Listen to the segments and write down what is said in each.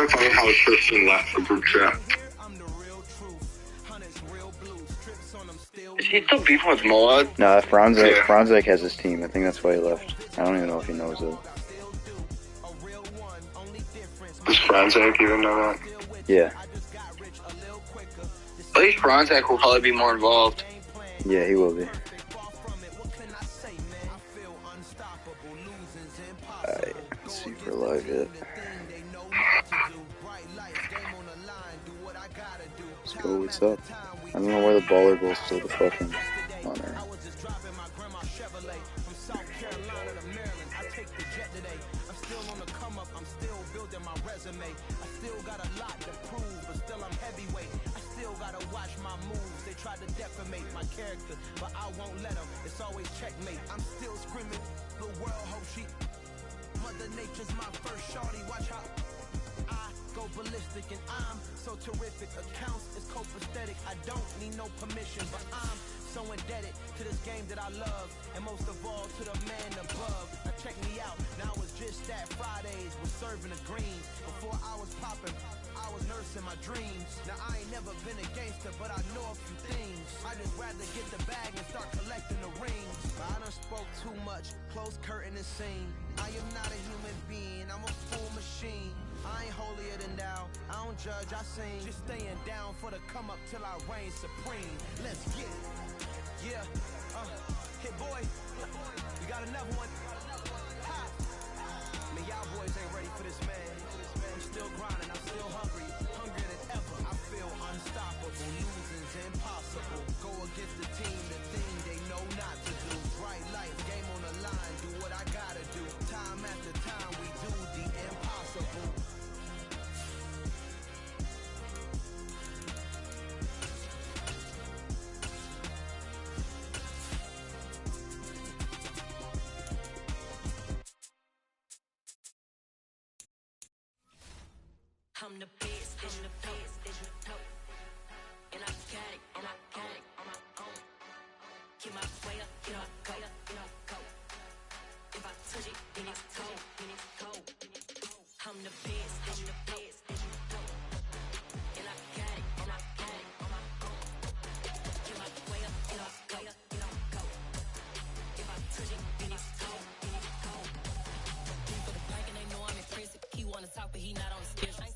trying to find how Pierson left the group chat. Is he still beefing with Moad? Nah, Yeah. Franzek has his team. I think that's why he left. I don't even know if he knows it. Does Franzek even know that? Yeah. At least Franzek will probably be more involved. Yeah, he will be. Alright, let's see if we're live yet. Let's go, what's up? I don't know why the baller goes to the fucking on there. But I won't let them, it's always checkmate. I'm still screaming, the world hope she Mother Nature's my first shorty, watch how I go ballistic and I'm so terrific. Accounts is copacetic, I don't need no permission, but I'm so indebted to this game that I love, and most of all to the man above. Now check me out, now it's just that Fridays was serving the greens. Before I was popping, I was nursing my dreams. Now I ain't never been a gangster, but I know a few things. I just rather get the bag and start collecting the rings. But I done spoke too much, close curtain and scene. I am not a human being, I'm a full machine. I ain't holier than thou, I don't judge, I sing. Just staying down for the come up till I reign supreme. Let's get it. Yeah, hit boy, we got another one. Ha! Man, y'all boys ain't ready for this, man. I'm still grinding, I'm still hungry, hungrier than ever. I feel unstoppable, losing's impossible. Go against the team, the thing they know not to do. Bright light, game on the line, do what I gotta do. Time after time, we do the impossible. I'm the best, I'm the best, and I got it, and I got it on my own. Get my way up, get my go, go. If I touch it, then it's cold, I'm the best, I'm the best, and I got it, and I got it on my own. Get my way up, get my go. If I touch it, then it's cold, He for the bike and they know I'm impressive. He wanna talk, but he not on the schedule.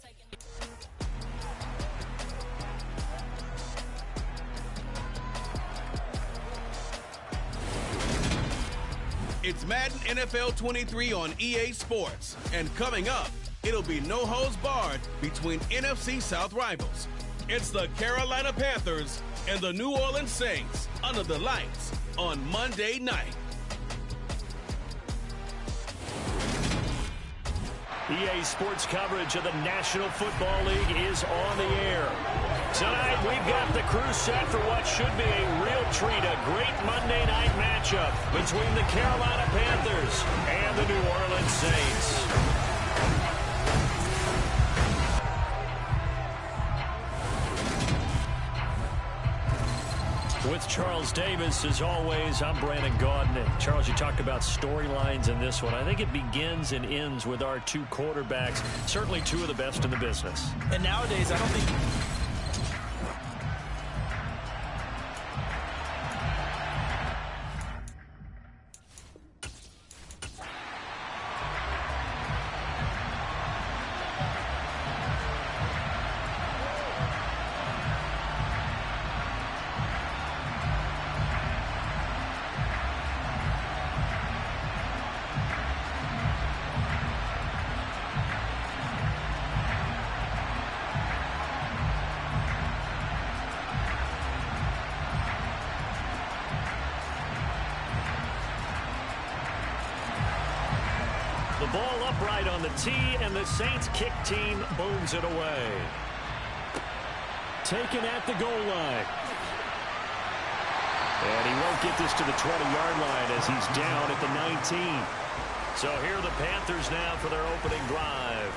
It's Madden NFL 23 on EA Sports. And coming up, it'll be no holds barred between NFC South rivals. It's the Carolina Panthers and the New Orleans Saints under the lights on Monday night. EA Sports coverage of the National Football League is on the air. Tonight, we've got the crew set for what should be a real treat, a great Monday night matchup between the Carolina Panthers and the New Orleans Saints. With Charles Davis, as always, I'm Brandon Gaudin. Charles, you talked about storylines in this one. I think it begins and ends with our two quarterbacks, certainly two of the best in the business. And nowadays, I don't think... The ball upright on the tee, and the Saints kick team booms it away. Taken at the goal line. And he won't get this to the 20-yard line as he's down at the 19. So here are the Panthers now for their opening drive.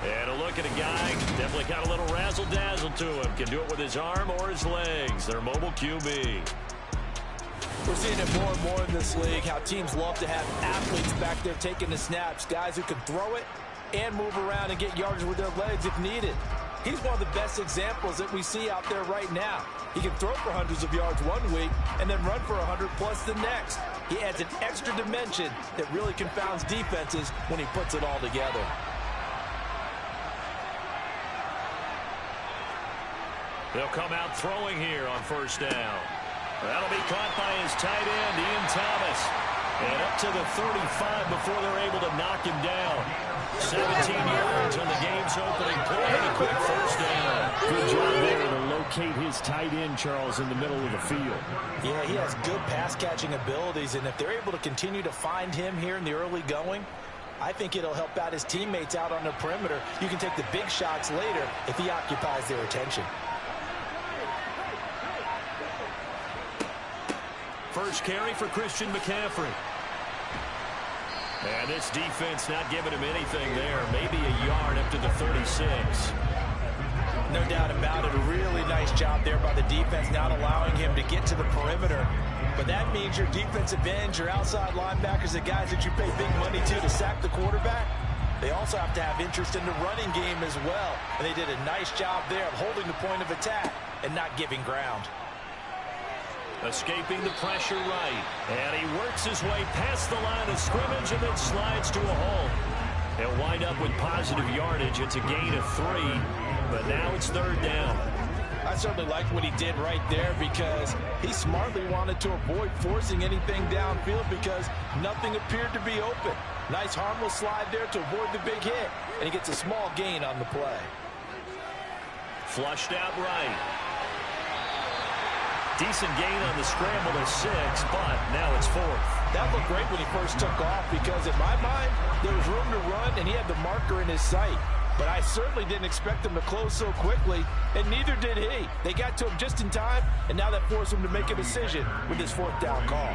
And a look at a guy, definitely got a little razzle-dazzle to him. Can do it with his arm or his legs. Their mobile QB. We're seeing it more and more in this league, how teams love to have athletes back there taking the snaps, guys who can throw it and move around and get yards with their legs if needed. He's one of the best examples that we see out there right now. He can throw for hundreds of yards one week and then run for 100 plus the next. He adds an extra dimension that really confounds defenses when he puts it all together. They'll come out throwing here on first down. That'll be caught by his tight end, Ian Thomas. And up to the 35 before they're able to knock him down. 17 yards on the game's opening play and a quick first down. Good job there to locate his tight end, Charles, in the middle of the field. Yeah, he has good pass-catching abilities, and if they're able to continue to find him here in the early going, I think it'll help out his teammates out on the perimeter. You can take the big shots later if he occupies their attention. First carry for Christian McCaffrey. And this defense not giving him anything there. Maybe a yard up to the 36. No doubt about it. A really nice job there by the defense, not allowing him to get to the perimeter. But that means your defensive ends, your outside linebackers, the guys that you pay big money to sack the quarterback, they also have to have interest in the running game as well. And they did a nice job there of holding the point of attack and not giving ground. Escaping the pressure right. And he works his way past the line of scrimmage and then slides to a hole. He'll wind up with positive yardage. It's a gain of 3, but now it's third down. I certainly liked what he did right there because he smartly wanted to avoid forcing anything downfield because nothing appeared to be open. Nice harmless slide there to avoid the big hit, and he gets a small gain on the play. Flushed out right. Decent gain on the scramble to 6, but now it's 4th. That looked great when he first took off because in my mind, there was room to run and he had the marker in his sight. But I certainly didn't expect him to close so quickly, and neither did he. They got to him just in time, and now that forced him to make a decision with his 4th down call.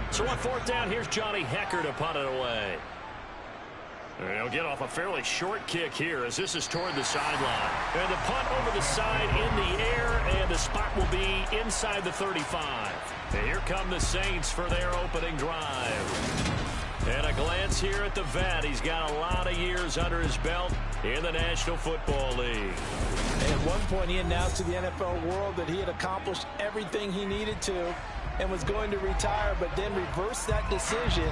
So on 4th down, here's Johnny Hecker to punt it away. And he'll get off a fairly short kick here as this is toward the sideline. And the punt over the side in the air, and the spot will be inside the 35. And here come the Saints for their opening drive. And a glance here at the vet. He's got a lot of years under his belt in the National Football League. And at one point, he announced to the NFL world that he had accomplished everything he needed to and was going to retire, but then reversed that decision.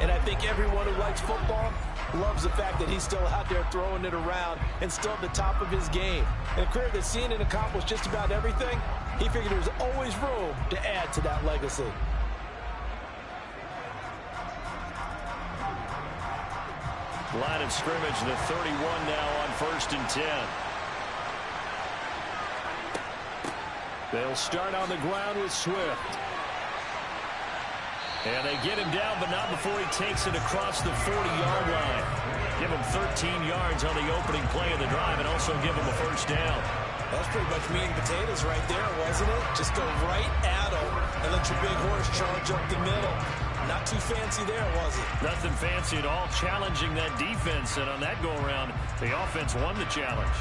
And I think everyone who likes football loves the fact that he's still out there throwing it around and still at the top of his game. In a career that's seen and accomplished just about everything, he figured there's always room to add to that legacy. Line of scrimmage, the 31 now on 1st and 10. They'll start on the ground with Swift. And they get him down, but not before he takes it across the 40-yard line. Give him 13 yards on the opening play of the drive and also give him a first down. That's pretty much meat and potatoes right there, wasn't it? Just go right at him and let your big horse charge up the middle. Not too fancy there, was it? Nothing fancy at all, challenging that defense. And on that go-around, the offense won the challenge.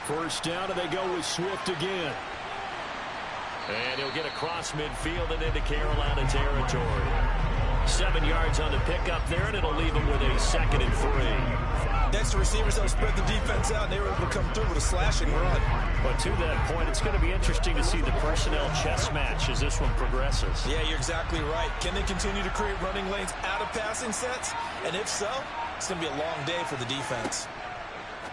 First down, and they go with Swift again. And he'll get across midfield and into Carolina territory. 7 yards on the pickup there, and it'll leave him with a 2nd and 3. Next to receivers, they'll spread the defense out, and they were able to come through with a slashing run. But to that point, it's going to be interesting to see the personnel chess match as this one progresses. Yeah, you're exactly right. Can they continue to create running lanes out of passing sets? And if so, it's going to be a long day for the defense.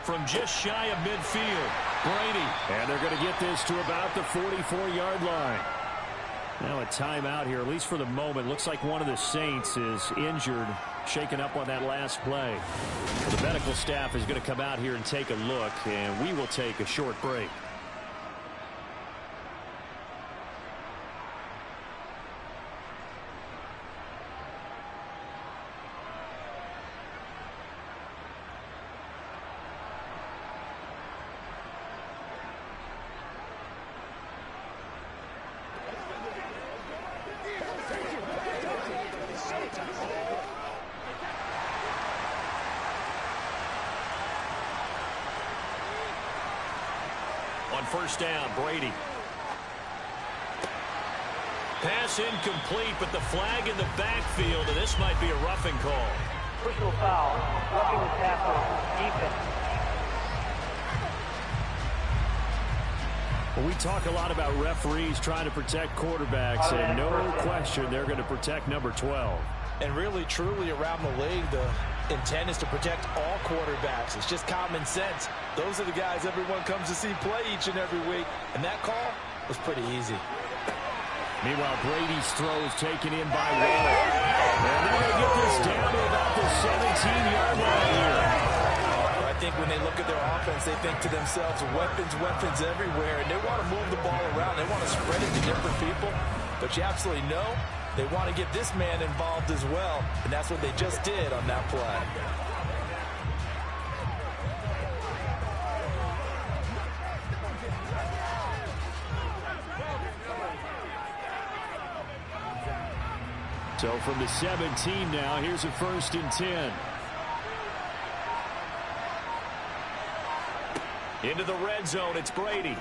From just shy of midfield, Brady. And they're going to get this to about the 44-yard line. Now a timeout here, at least for the moment. Looks like one of the Saints is injured, shaken up on that last play. The medical staff is going to come out here and take a look, and we will take a short break. on first down. Brady. Pass incomplete, but the flag in the backfield, and this might be a roughing call. Personal foul, roughing the tackle, defense. Well, we talk a lot about referees trying to protect quarterbacks, and no question they're going to protect number 12. And really, truly, around the league, the intent is to protect all quarterbacks. It's just common sense. Those are the guys everyone comes to see play each and every week, and that call was pretty easy. Meanwhile, Brady's throw is taken in by Waller. And they're going to get this down to about the 17-yard line here. I think when they look at their offense, they think to themselves, weapons, weapons everywhere, and they want to move the ball around. They want to spread it to different people, but you absolutely know they want to get this man involved as well, and that's what they just did on that play. So from the 17 now, here's a 1st and 10. Into the red zone, it's Brady.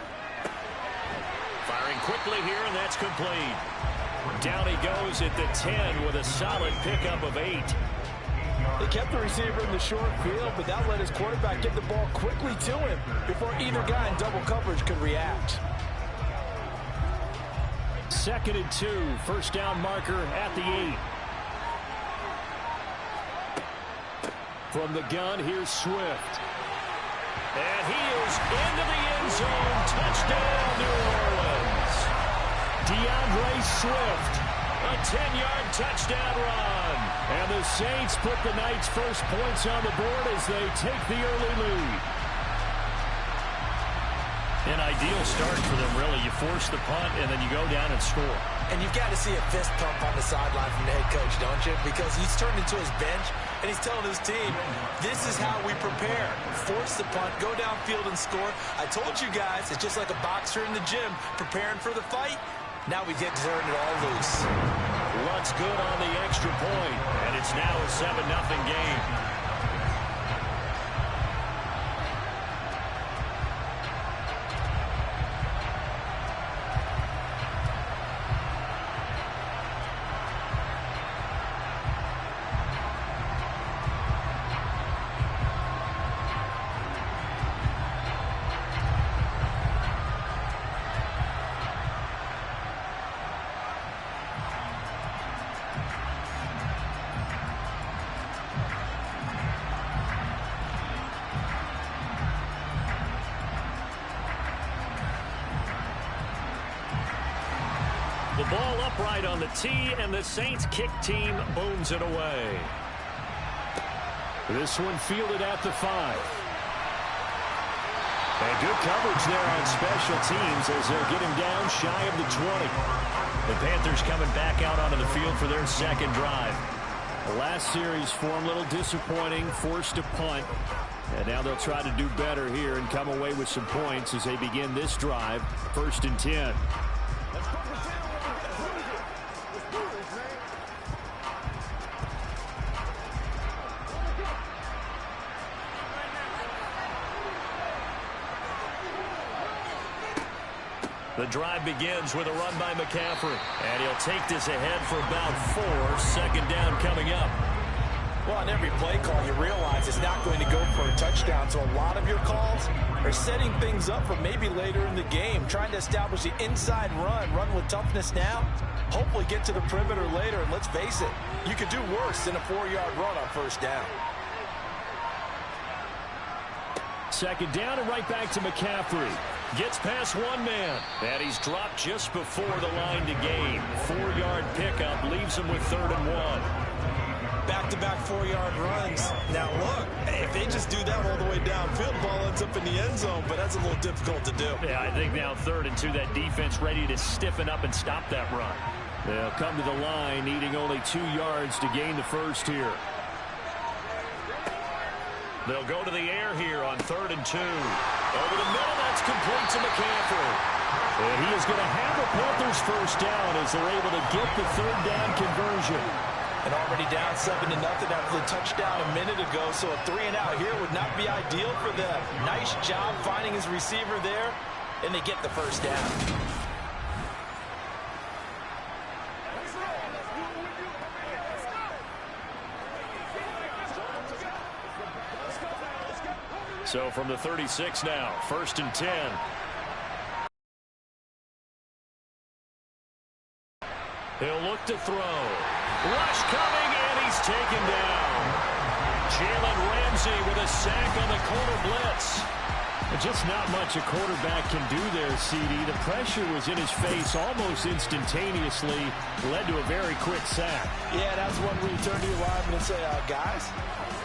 Firing quickly here, and that's complete. Down he goes at the 10 with a solid pickup of 8. They kept the receiver in the short field, but that let his quarterback get the ball quickly to him before either guy in double coverage could react. 2nd and 2, first down marker at the 8. From the gun, here's Swift. And he is into the end zone. Touchdown, New Orleans. DeAndre Swift. A 10-yard touchdown run. And the Saints put the night's first points on the board as they take the early lead. An ideal start for them, really. You force the punt, and then you go down and score. And you've got to see a fist pump on the sideline from the head coach, don't you? Because he's turned into his bench, and he's telling his team, this is how we prepare. Force the punt, go downfield and score. I told you guys, it's just like a boxer in the gym preparing for the fight. Now we get to turn it all loose. Luntz good on the extra point, and it's now a 7-0 game. The ball upright on the tee, and the Saints kick team booms it away. This one fielded at the 5. And good coverage there on special teams as they'll get him down shy of the 20. The Panthers coming back out onto the field for their second drive. The last series for him, a little disappointing, forced a punt. And now they'll try to do better here and come away with some points as they begin this drive, 1st and 10. The drive begins with a run by McCaffrey. And he'll take this ahead for about 4. 2nd down coming up. Well, on every play call, you realize it's not going to go for a touchdown. So a lot of your calls are setting things up for maybe later in the game, trying to establish the inside run with toughness now, hopefully get to the perimeter later. And let's face it, you could do worse than a 4-yard run on 1st down. 2nd down and right back to McCaffrey. Gets past one man. And he's dropped just before the line to gain. 4-yard pickup leaves him with 3rd and 1. Back-to-back 4-yard runs. Now, look, if they just do that all the way downfield, ball ends up in the end zone, but that's a little difficult to do. Yeah, I think now 3rd and 2, that defense ready to stiffen up and stop that run. They'll come to the line, needing only 2 yards to gain the first here. They'll go to the air here on 3rd and 2. Over the middle, that's complete to McCaffrey. And he is going to have a Panthers first down as they're able to get the 3rd down conversion. And already down 7-0 after the touchdown a minute ago, so a 3-and-out here would not be ideal for them. Nice job finding his receiver there. and they get the first down. So from the 36 now, 1st and 10. He'll look to throw. Rush coming, and he's taken down. Jalen Ramsey with a sack on the corner blitz. Just not much a quarterback can do there, CD. The pressure was in his face almost instantaneously, led to a very quick sack. Yeah, that's one where you turn to your lineman and say, guys,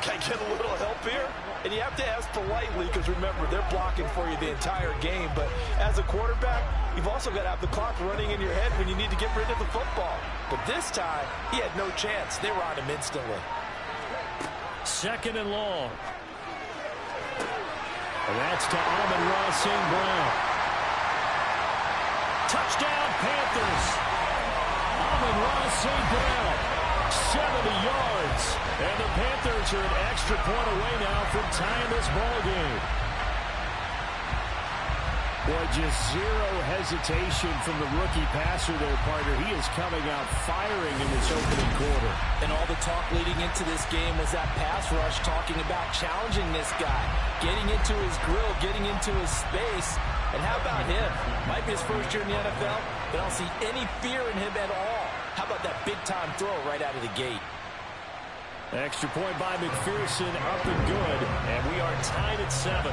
can I get a little help here? And you have to ask politely because, remember, they're blocking for you the entire game. But as a quarterback, you've also got to have the clock running in your head when you need to get rid of the football. But this time, he had no chance. They were on him instantly. 2nd and long. And that's to Amon-Ra St. Brown. Touchdown, Panthers. Amon-Ra St. Brown, 70 yards. And the Panthers are an extra point away now from tying this ball game. Boy, just zero hesitation from the rookie passer there, partner. He is coming out firing in this opening quarter. And all the talk leading into this game was that pass rush, talking about challenging this guy, getting into his grill, getting into his space. And how about him? Might be his first year in the NFL, but I don't see any fear in him at all. How about that big-time throw right out of the gate? Extra point by McPherson, up and good. And we are tied at 7.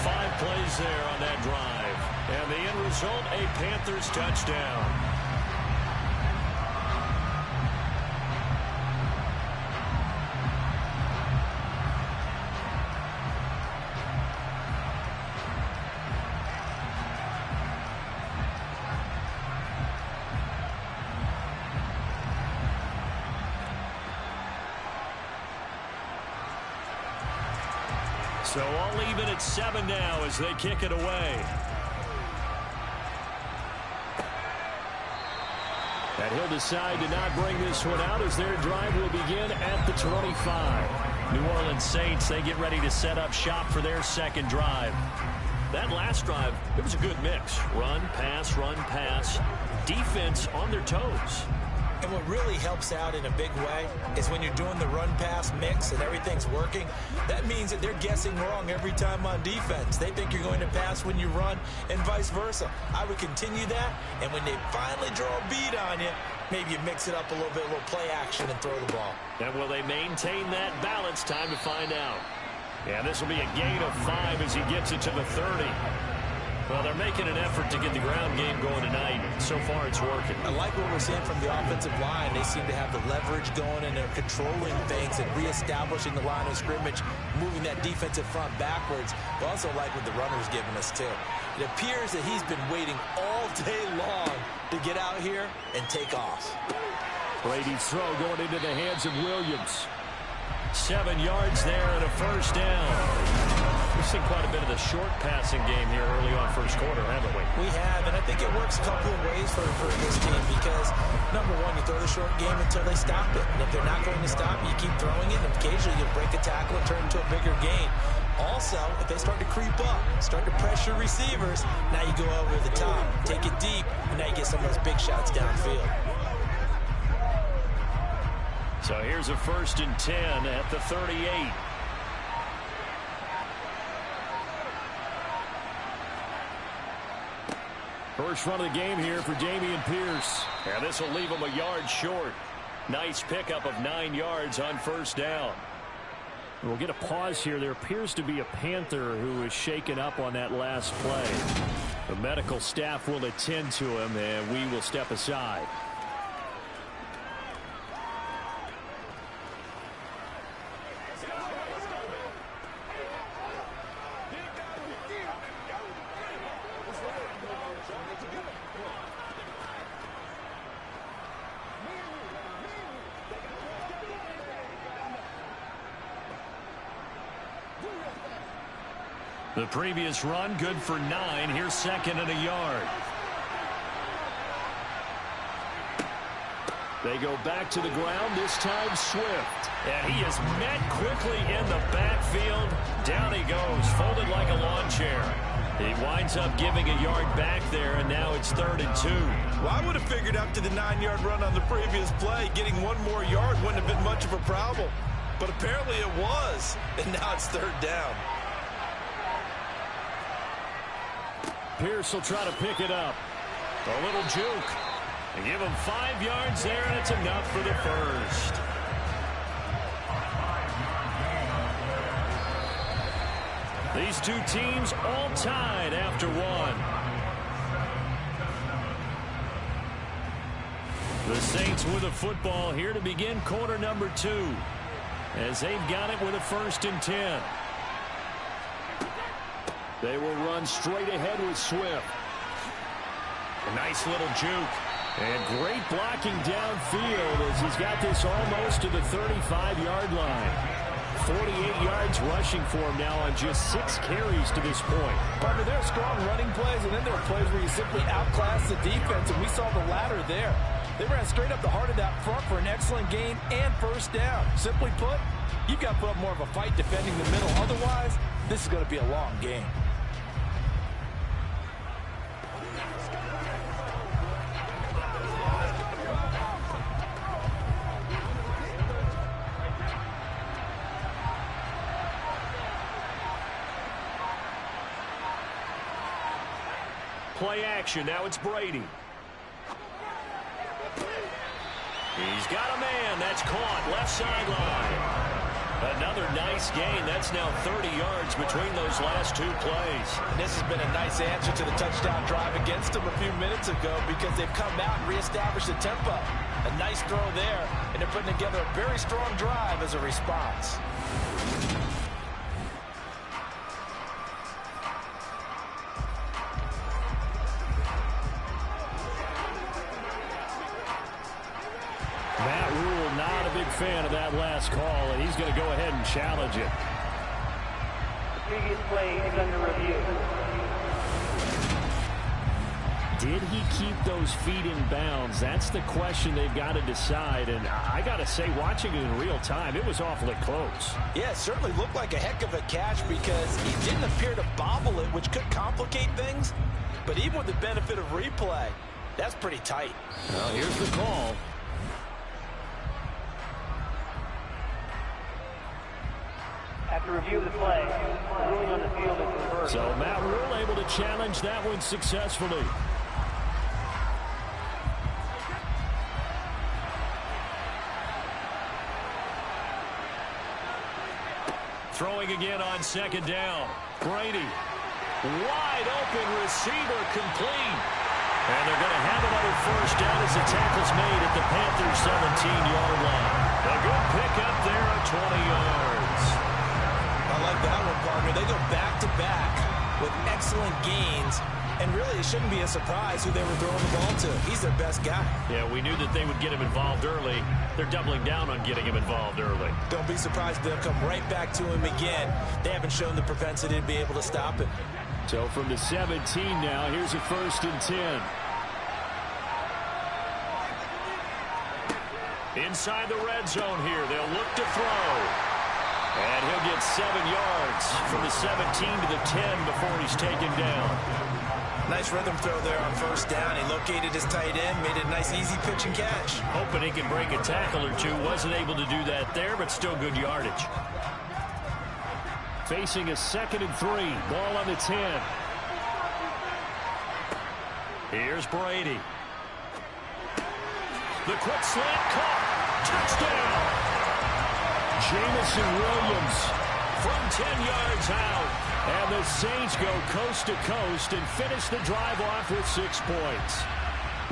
5 plays there on that drive. And the end result, a Panthers touchdown. So all even at 7 now as they kick it away. And he'll decide to not bring this one out as their drive will begin at the 25. New Orleans Saints, they get ready to set up shop for their second drive. That last drive, it was a good mix. Run, pass, defense on their toes. And what really helps out in a big way is when you're doing the run-pass mix and everything's working, that means that they're guessing wrong every time on defense. They think you're going to pass when you run and vice versa. I would continue that, and when they finally draw a bead on you, maybe you mix it up a little bit, a little play action, and throw the ball. And will they maintain that balance? Time to find out. Yeah, this will be a gain of 5 as he gets it to the 30. Well, they're making an effort to get the ground game going tonight. So far, it's working. I like what we're seeing from the offensive line. They seem to have the leverage going, and they're controlling things and reestablishing the line of scrimmage, moving that defensive front backwards. I also like what the runner's giving us, too. It appears that he's been waiting all day long to get out here and take off. Brady's throw going into the hands of Williams. 7 yards there and a first down. We've seen quite a bit of the short passing game here early on first quarter, haven't we? We have, and I think it works a couple of ways for this team because, number one, you throw the short game until they stop it. And if they're not going to stop, you keep throwing it, and occasionally you'll break a tackle and turn it into a bigger gain. Also, if they start to creep up, start to pressure receivers, now you go over the top, take it deep, and now you get some of those big shots downfield. So here's a 1st and 10 at the 38. First run of the game here for Dameon Pierce. And this will leave him a yard short. Nice pickup of 9 yards on first down. We'll get a pause here. There appears to be a Panther who is shaken up on that last play. The medical staff will attend to him, and we will step aside. The previous run, good for 9. Here's 2nd and a yard. They go back to the ground, this time Swift. And he is met quickly in the backfield. Down he goes, folded like a lawn chair. He winds up giving a yard back there, and now it's 3rd and 2. Well, I would have figured after the 9-yard run on the previous play, getting one more yard wouldn't have been much of a problem. But apparently it was, and now it's 3rd down. Pierce will try to pick it up. A little juke. They give him 5 yards there, and it's enough for the first. These two teams all tied after one. The Saints with a football here to begin quarter number 2, as they've got it with a 1st and 10. They will run straight ahead with Swift. A nice little juke. And great blocking downfield as he's got this almost to the 35-yard line. 48 yards rushing for him now on just 6 carries to this point. Partner, there are strong running plays, and then there are plays where you simply outclass the defense, and we saw the latter there. They ran straight up the heart of that front for an excellent gain and 1st down. Simply put, you've got to put up more of a fight defending the middle. Otherwise, this is going to be a long game. Play action. Now it's Brady. He's got a man. That's caught. Left sideline. Another nice gain. That's now 30 yards between those last 2 plays. And this has been a nice answer to the touchdown drive against them a few minutes ago because they've come out and reestablished the tempo. A nice throw there, and they're putting together a very strong drive as a response. Fan of that last call, and he's going to go ahead and challenge it. The previous play is under review. Did he keep those feet in bounds? That's the question they've got to decide, and I got to say, watching it in real time, it was awfully close. Yeah, it certainly looked like a heck of a catch because he didn't appear to bobble it, which could complicate things, but even with the benefit of replay, that's pretty tight. Well, here's the call. After review of the play, the ruling on the field is reversed. So Matt Rule able to challenge that one successfully. Throwing again on 2nd down. Brady. Wide open receiver complete. And they're going to have another 1st down as the tackle's made at the Panthers' 17-yard line. A good pickup there at 20 yards. I like that one, partner. They go back-to-back with excellent gains, and really it shouldn't be a surprise who they were throwing the ball to. He's their best guy. Yeah, we knew that they would get him involved early. They're doubling down on getting him involved early. Don't be surprised if they'll come right back to him again. They haven't shown the propensity to be able to stop him. So from the 17 now, here's a 1st and 10. Inside the red zone here, they'll look to throw. And he'll get 7 yards from the 17 to the 10 before he's taken down. Nice rhythm throw there on 1st down. He located his tight end, made it a nice easy pitch and catch. Hoping he can break a tackle or two. Wasn't able to do that there, but still good yardage. Facing a 2nd and 3. Ball on the 10. Here's Brady. The quick slant caught. Touchdown. Jamison Williams from 10 yards out. And the Saints go coast to coast and finish the drive off with 6 points.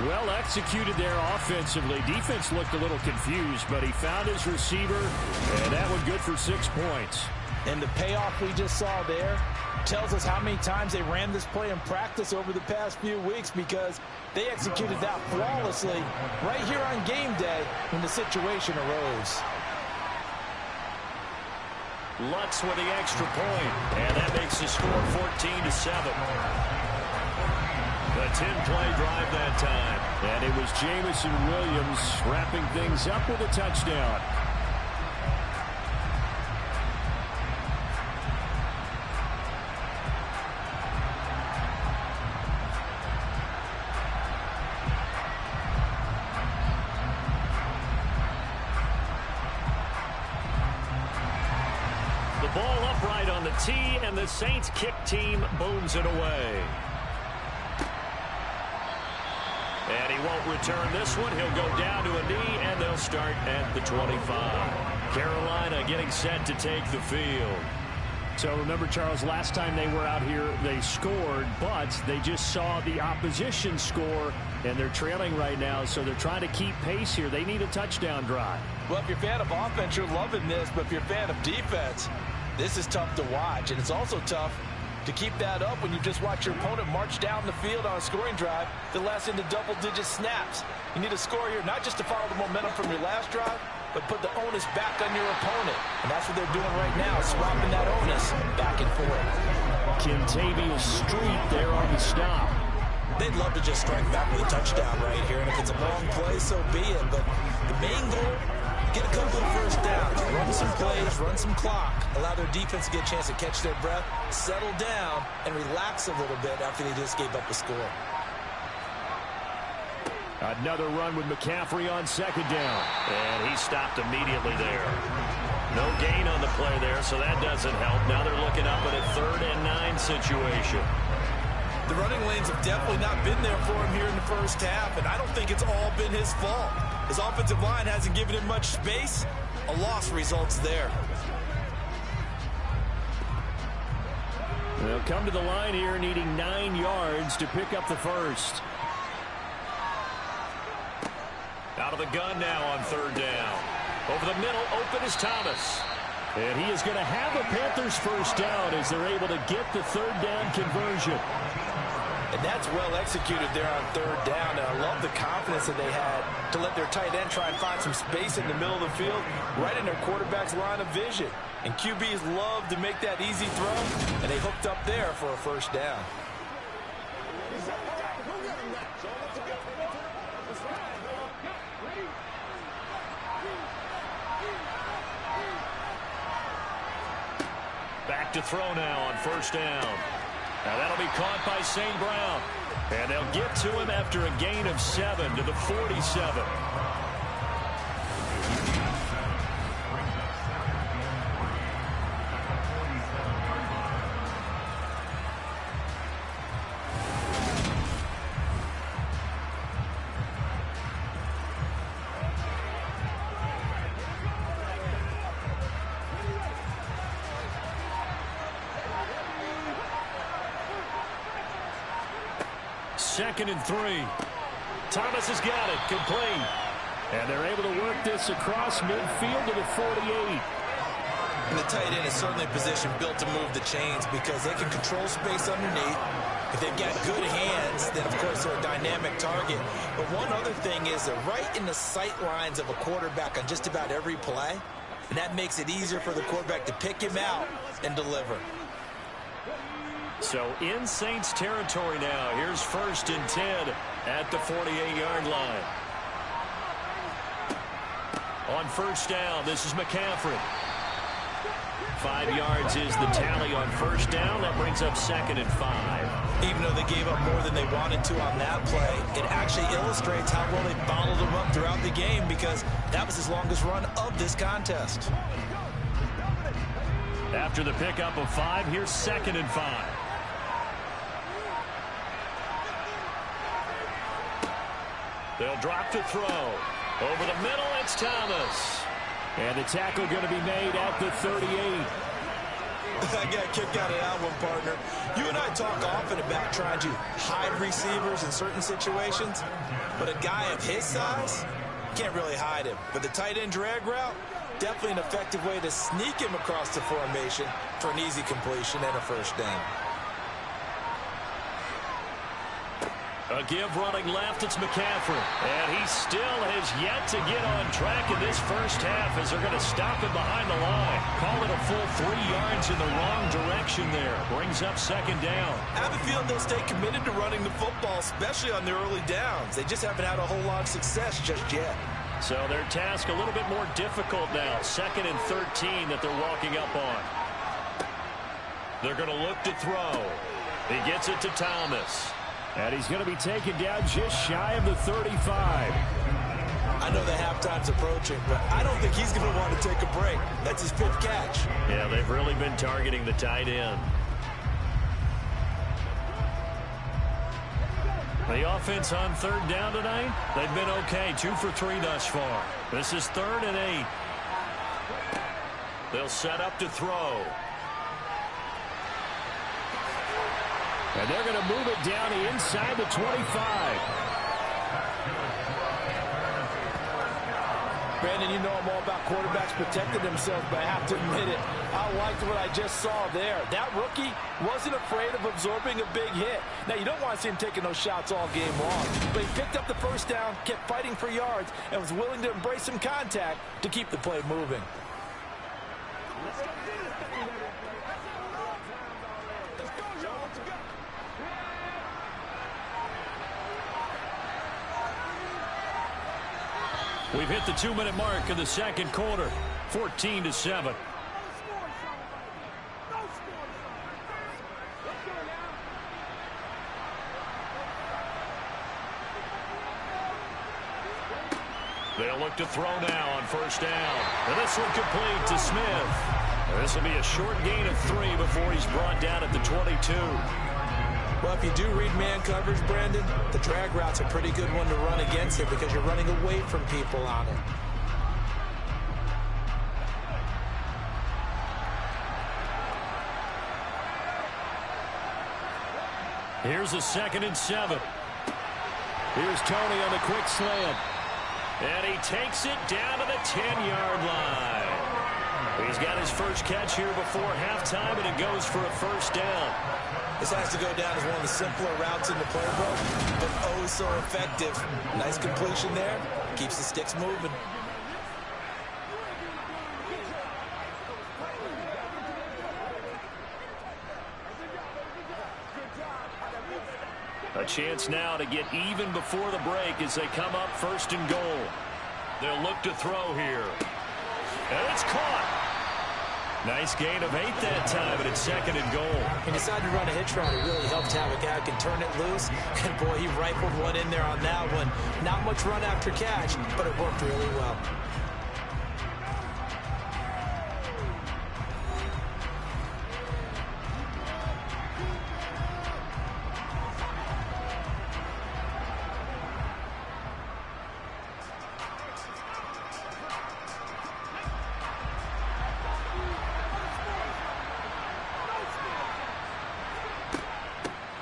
Well executed there offensively. Defense looked a little confused, but he found his receiver, and that one good for 6 points. And the payoff we just saw there tells us how many times they ran this play in practice over the past few weeks because they executed that flawlessly right here on game day when the situation arose. Lutz with the extra point, and that makes the score 14-7. A 10-play drive that time. And it was Jamison Williams wrapping things up with a touchdown. PAT, and the Saints kick team booms it away. And he won't return this one. He'll go down to a knee, and they'll start at the 25. Carolina getting set to take the field. So remember, Charles, last time they were out here, they scored, but they just saw the opposition score, and they're trailing right now, so they're trying to keep pace here. They need a touchdown drive. Well, if you're a fan of offense, you're loving this, but if you're a fan of defense, this is tough to watch, and it's also tough to keep that up when you just watch your opponent march down the field on a scoring drive that lasts into double-digit snaps. You need a score here, not just to follow the momentum from your last drive, but put the onus back on your opponent. And that's what they're doing right now, swapping that onus back and forth. Kentavious Street there on the stop. They'd love to just strike back with a touchdown right here, and if it's a long play, so be it. But the main goal, get a couple of first downs, run some plays, run some clock, allow their defense to get a chance to catch their breath, settle down, and relax a little bit after they just gave up a score. Another run with McCaffrey on second down. And he stopped immediately there. No gain on the play there, so that doesn't help. Now they're looking up at a 3rd and 9 situation. The running lanes have definitely not been there for him here in the first half, and I don't think it's all been his fault. His offensive line hasn't given him much space. A loss results there. They'll come to the line here needing 9 yards to pick up the first. Out of the gun now on 3rd down. Over the middle, open is Thomas. And he is going to have a Panthers first down as they're able to get the 3rd down conversion. And that's well executed there on 3rd down. And I love the confidence that they had to let their tight end try and find some space in the middle of the field, right in their quarterback's line of vision. And QBs love to make that easy throw, and they hooked up there for a first down. Back to throw now on 1st down. Now that'll be caught by St. Brown. And they'll get to him after a gain of 7 to the 47. Second and 3. Thomas has got it. Complete. And they're able to work this across midfield to the 48. And the tight end is certainly a position built to move the chains because they can control space underneath. If they've got good hands, then, of course, they're a dynamic target. But one other thing is they're right in the sight lines of a quarterback on just about every play. And that makes it easier for the quarterback to pick him out and deliver. So in Saints territory now. Here's 1st and 10 at the 48-yard line. On 1st down, this is McCaffrey. 5 yards is the tally on 1st down. That brings up 2nd and 5. Even though they gave up more than they wanted to on that play, it actually illustrates how well they bottled them up throughout the game because that was his longest run of this contest. After the pickup of 5, here's 2nd and 5. They'll drop to throw. Over the middle, it's Thomas. And the tackle going to be made at the 38. I got a kick out of that one, partner. You and I talk often about trying to hide receivers in certain situations, but a guy of his size, can't really hide him. But the tight end drag route, definitely an effective way to sneak him across the formation for an easy completion and a first down. A give running left, it's McCaffrey. And he still has yet to get on track in this first half as they're going to stop him behind the line. Call it a full 3 yards in the wrong direction there. Brings up 2nd down. I have a feeling they'll stay committed to running the football, especially on their early downs. They just haven't had a whole lot of success just yet. So their task a little bit more difficult now. 2nd and 13 that they're walking up on. They're going to look to throw. He gets it to Thomas. And he's going to be taken down just shy of the 35. I know the halftime's approaching, but I don't think he's going to want to take a break. That's his fifth catch. Yeah, they've really been targeting the tight end. The offense on third down tonight, they've been okay. 2 for 3 thus far. This is 3rd and 8. They'll set up to throw. And they're going to move it down inside the 25. Brandon, you know I'm all about quarterbacks protecting themselves, but I have to admit it. I liked what I just saw there. That rookie wasn't afraid of absorbing a big hit. Now, you don't want to see him taking those shots all game long, but he picked up the first down, kept fighting for yards, and was willing to embrace some contact to keep the play moving. We've hit the 2-minute mark of the second quarter. 14-7. They'll look to throw now on first down. And this one complete to Smith. This will be a short gain of 3 before he's brought down at the 22. Well, if you do read man coverage, Brandon, the drag route's a pretty good one to run against it because you're running away from people on it. Here's a 2nd and 7. Here's Tony on the quick slant. And he takes it down to the 10-yard line. He's got his first catch here before halftime, and it goes for a first down. This has to go down as one of the simpler routes in the playbook, but oh so effective. Nice completion there. Keeps the sticks moving. A chance now to get even before the break as they come up 1st and goal. They'll look to throw here. And it's caught. Nice gain of 8 that time, and it's 2nd and goal. He decided to run a hitch route. It really helped to have a guy who can turn it loose. And, boy, he rifled one in there on that one. Not much run after catch, but it worked really well.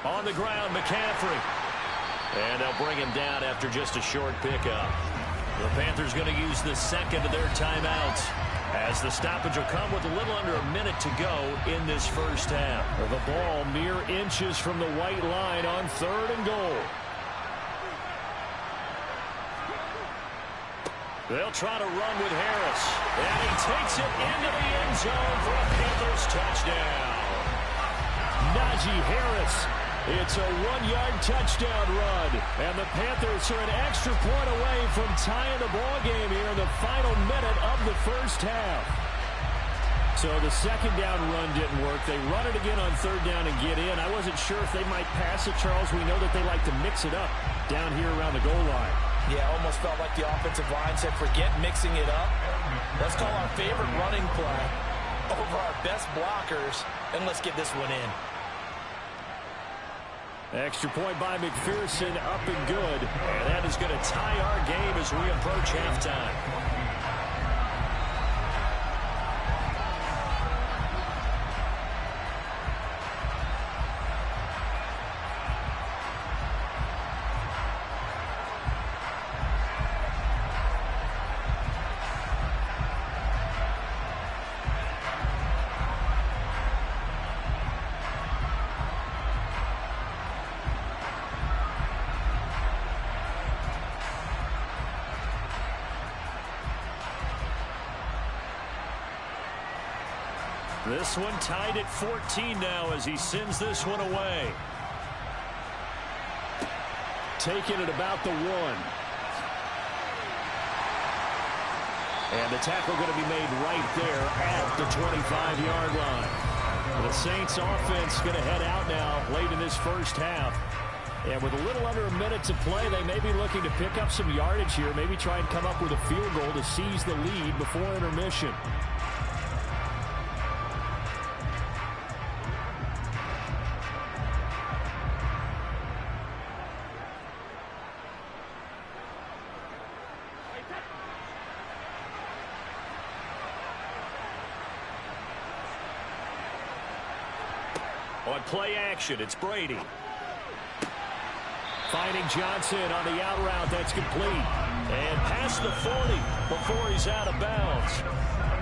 On the ground, McCaffrey. And they'll bring him down after just a short pickup. The Panthers going to use the 2nd of their timeouts as the stoppage will come with a little under a minute to go in this first half. The ball mere inches from the white line on 3rd and goal. They'll try to run with Harris. And he takes it into the end zone for a Panthers touchdown. Najee Harris. It's a 1-yard touchdown run. And the Panthers are an extra point away from tying the ball game here in the final minute of the first half. So the 2nd down run didn't work. They run it again on 3rd down and get in. I wasn't sure if they might pass it, Charles. We know that they like to mix it up down here around the goal line. Yeah, almost felt like the offensive line said, forget mixing it up. Let's call our favorite running play over our best blockers, and let's get this one in. Extra point by McPherson, up and good. And that is going to tie our game as we approach halftime. This one tied at 14 now as he sends this one away. Taking it about the 1. And the tackle going to be made right there at the 25-yard line. The Saints offense going to head out now late in this first half. And with a little under a minute to play, they may be looking to pick up some yardage here, maybe try and come up with a field goal to seize the lead before intermission. On play action, it's Brady. Finding Johnson on the out route. That's complete. And past the 40 before he's out of bounds.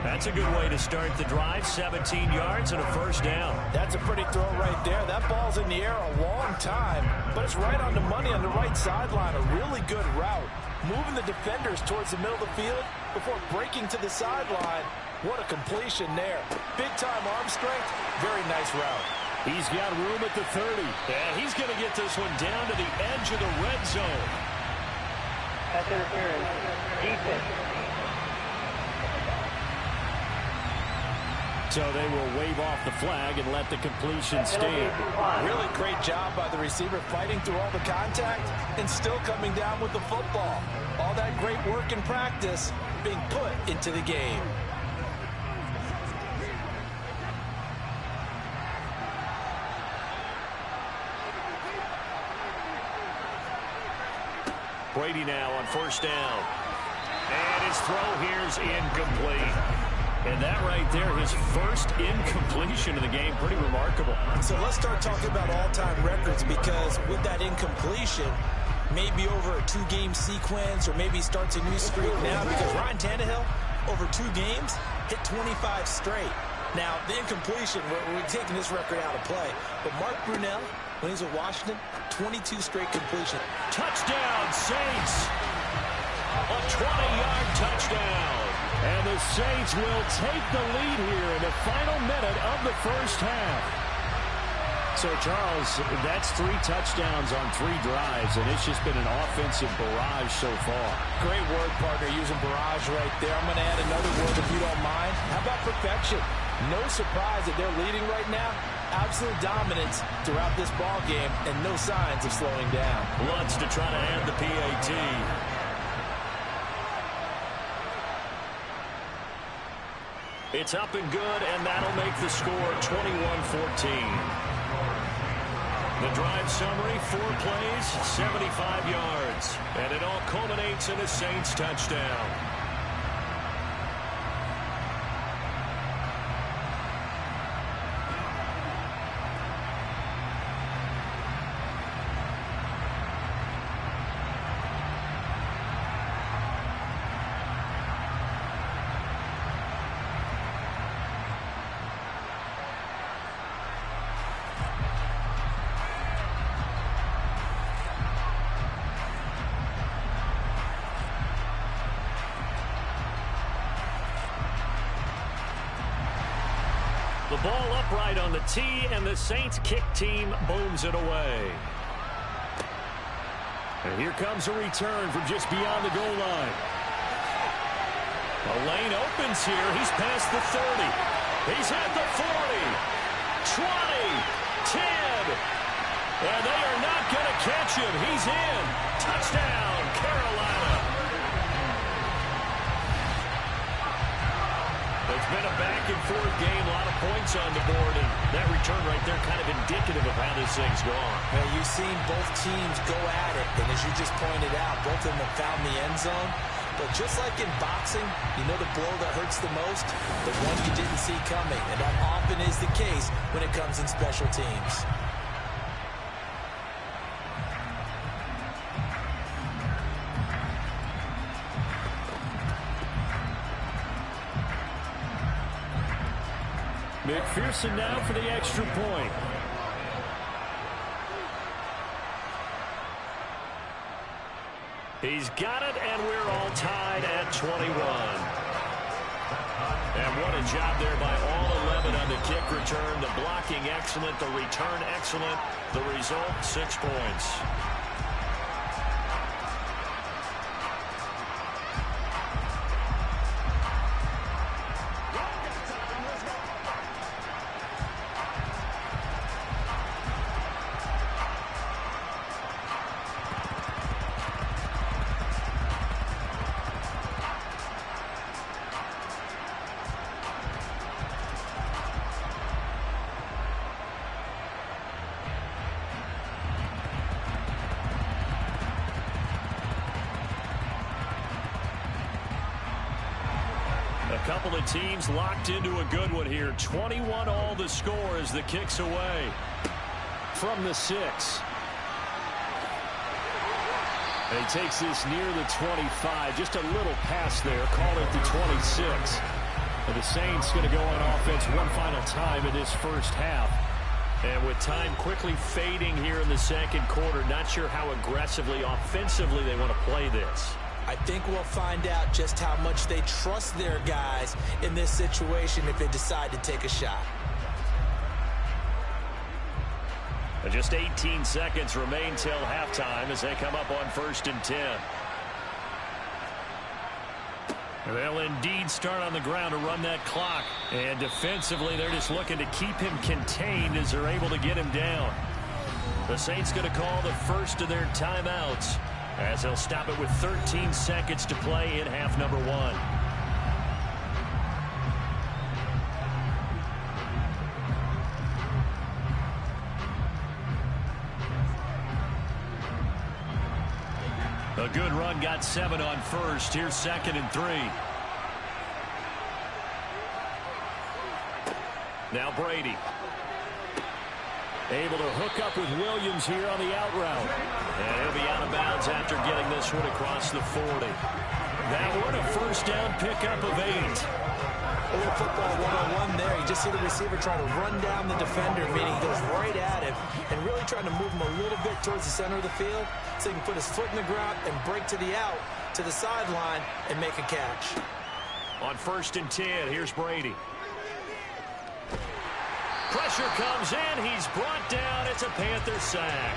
That's a good way to start the drive. 17 yards and a first down. That's a pretty throw right there. That ball's in the air a long time, but it's right on the money on the right sideline. A really good route. Moving the defenders towards the middle of the field before breaking to the sideline. What a completion there. Big-time arm strength. Very nice route. He's got room at the 30. Yeah, he's going to get this one down to the edge of the red zone. Pass interference. Defense. So they will wave off the flag and let the completion stand. Really great job by the receiver fighting through all the contact and still coming down with the football. All that great work in practice being put into the game. Brady now on first down. And his throw here's incomplete. And that right there, his first incompletion of the game, pretty remarkable. So let's start talking about all-time records, because with that incompletion, maybe over a 2-game sequence, or maybe starts a new streak now, because Ryan Tannehill, over 2 games, hit 25 straight. Now, the incompletion, we're taking this record out of play. But Mark Brunell, when he's at Washington, 22 straight completion. Touchdown, Saints! A 20-yard touchdown. And the Saints will take the lead here in the final minute of the first half. So, Charles, that's 3 touchdowns on 3 drives, and it's just been an offensive barrage so far. Great word, partner, using barrage right there. I'm going to add another word if you don't mind. How about perfection? No surprise that they're leading right now. Absolute dominance throughout this ball game, and no signs of slowing down. Lutz to try to add the PAT. It's up and good, and that'll make the score 21-14. The drive summary, 4 plays, 75 yards. And it all culminates in a Saints touchdown. The ball upright on the tee, and the Saints kick team booms it away. And here comes a return from just beyond the goal line. The lane opens here. He's past the 30. He's at the 40. 20. 10. And they are not going to catch him. He's in. Touchdown, Carolina. It's been a back-and-forth game, a lot of points on the board, and that return right there kind of indicative of how this thing's gone. Well, you've seen both teams go at it, and as you just pointed out, both of them have found the end zone. But just like in boxing, you know the blow that hurts the most? The one you didn't see coming, and that often is the case when it comes in special teams. Pierson now for the extra point. He's got it, and we're all tied at 21. And what a job there by all 11 on the kick return. The blocking excellent, the return excellent. The result, 6 points. couple of teams locked into a good one here. 21 all the score as the kick's away. From the 6. And he takes this near the 25. Just a little pass there. Call it the 26. And the Saints going to go on offense one final time in this first half. And with time quickly fading here in the second quarter, not sure how aggressively, offensively they want to play this. I think we'll find out just how much they trust their guys in this situation if they decide to take a shot. And just 18 seconds remain till halftime as they come up on 1st and 10. They'll indeed start on the ground to run that clock. And defensively, they're just looking to keep him contained as they're able to get him down. The Saints going to call the first of their timeouts as they'll stop it with 13 seconds to play in half number 1. A good run, got 7 on first. Here's 2nd and 3. Now Brady. Able to hook up with Williams here on the out route. And he'll be out of bounds after getting this one across the 40. That one, a first down pickup of 8. A little football 1-on-1 there. You just see the receiver trying to run down the defender, meaning he goes right at him and really trying to move him a little bit towards the center of the field so he can put his foot in the ground and break to the out, to the sideline, and make a catch. On 1st and 10, here's Brady. Pressure comes in. He's brought down. It's a Panther sack.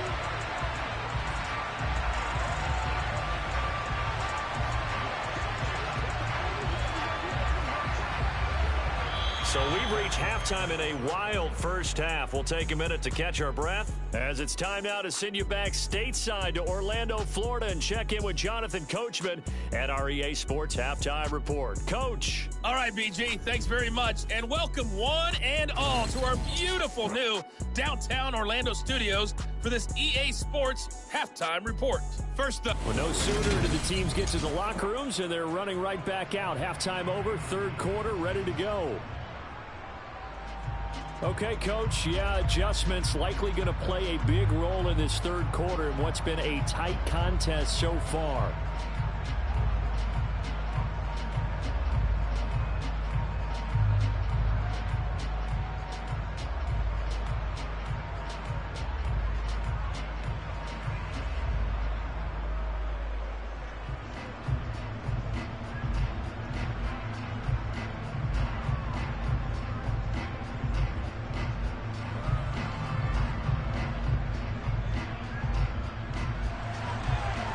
So we've reached halftime in a wild first half. We'll take a minute to catch our breath as it's time now to send you back stateside to Orlando, Florida, and check in with Jonathan Coachman at our EA Sports Halftime Report. Coach. All right, BG, thanks very much, and welcome one and all to our beautiful new downtown Orlando studios for this EA Sports Halftime Report. First up. Well, no sooner did the teams get to the locker rooms, and they're running right back out. Halftime over, third quarter, ready to go. Okay, Coach, adjustments likely going to play a big role in this third quarter in what's been a tight contest so far.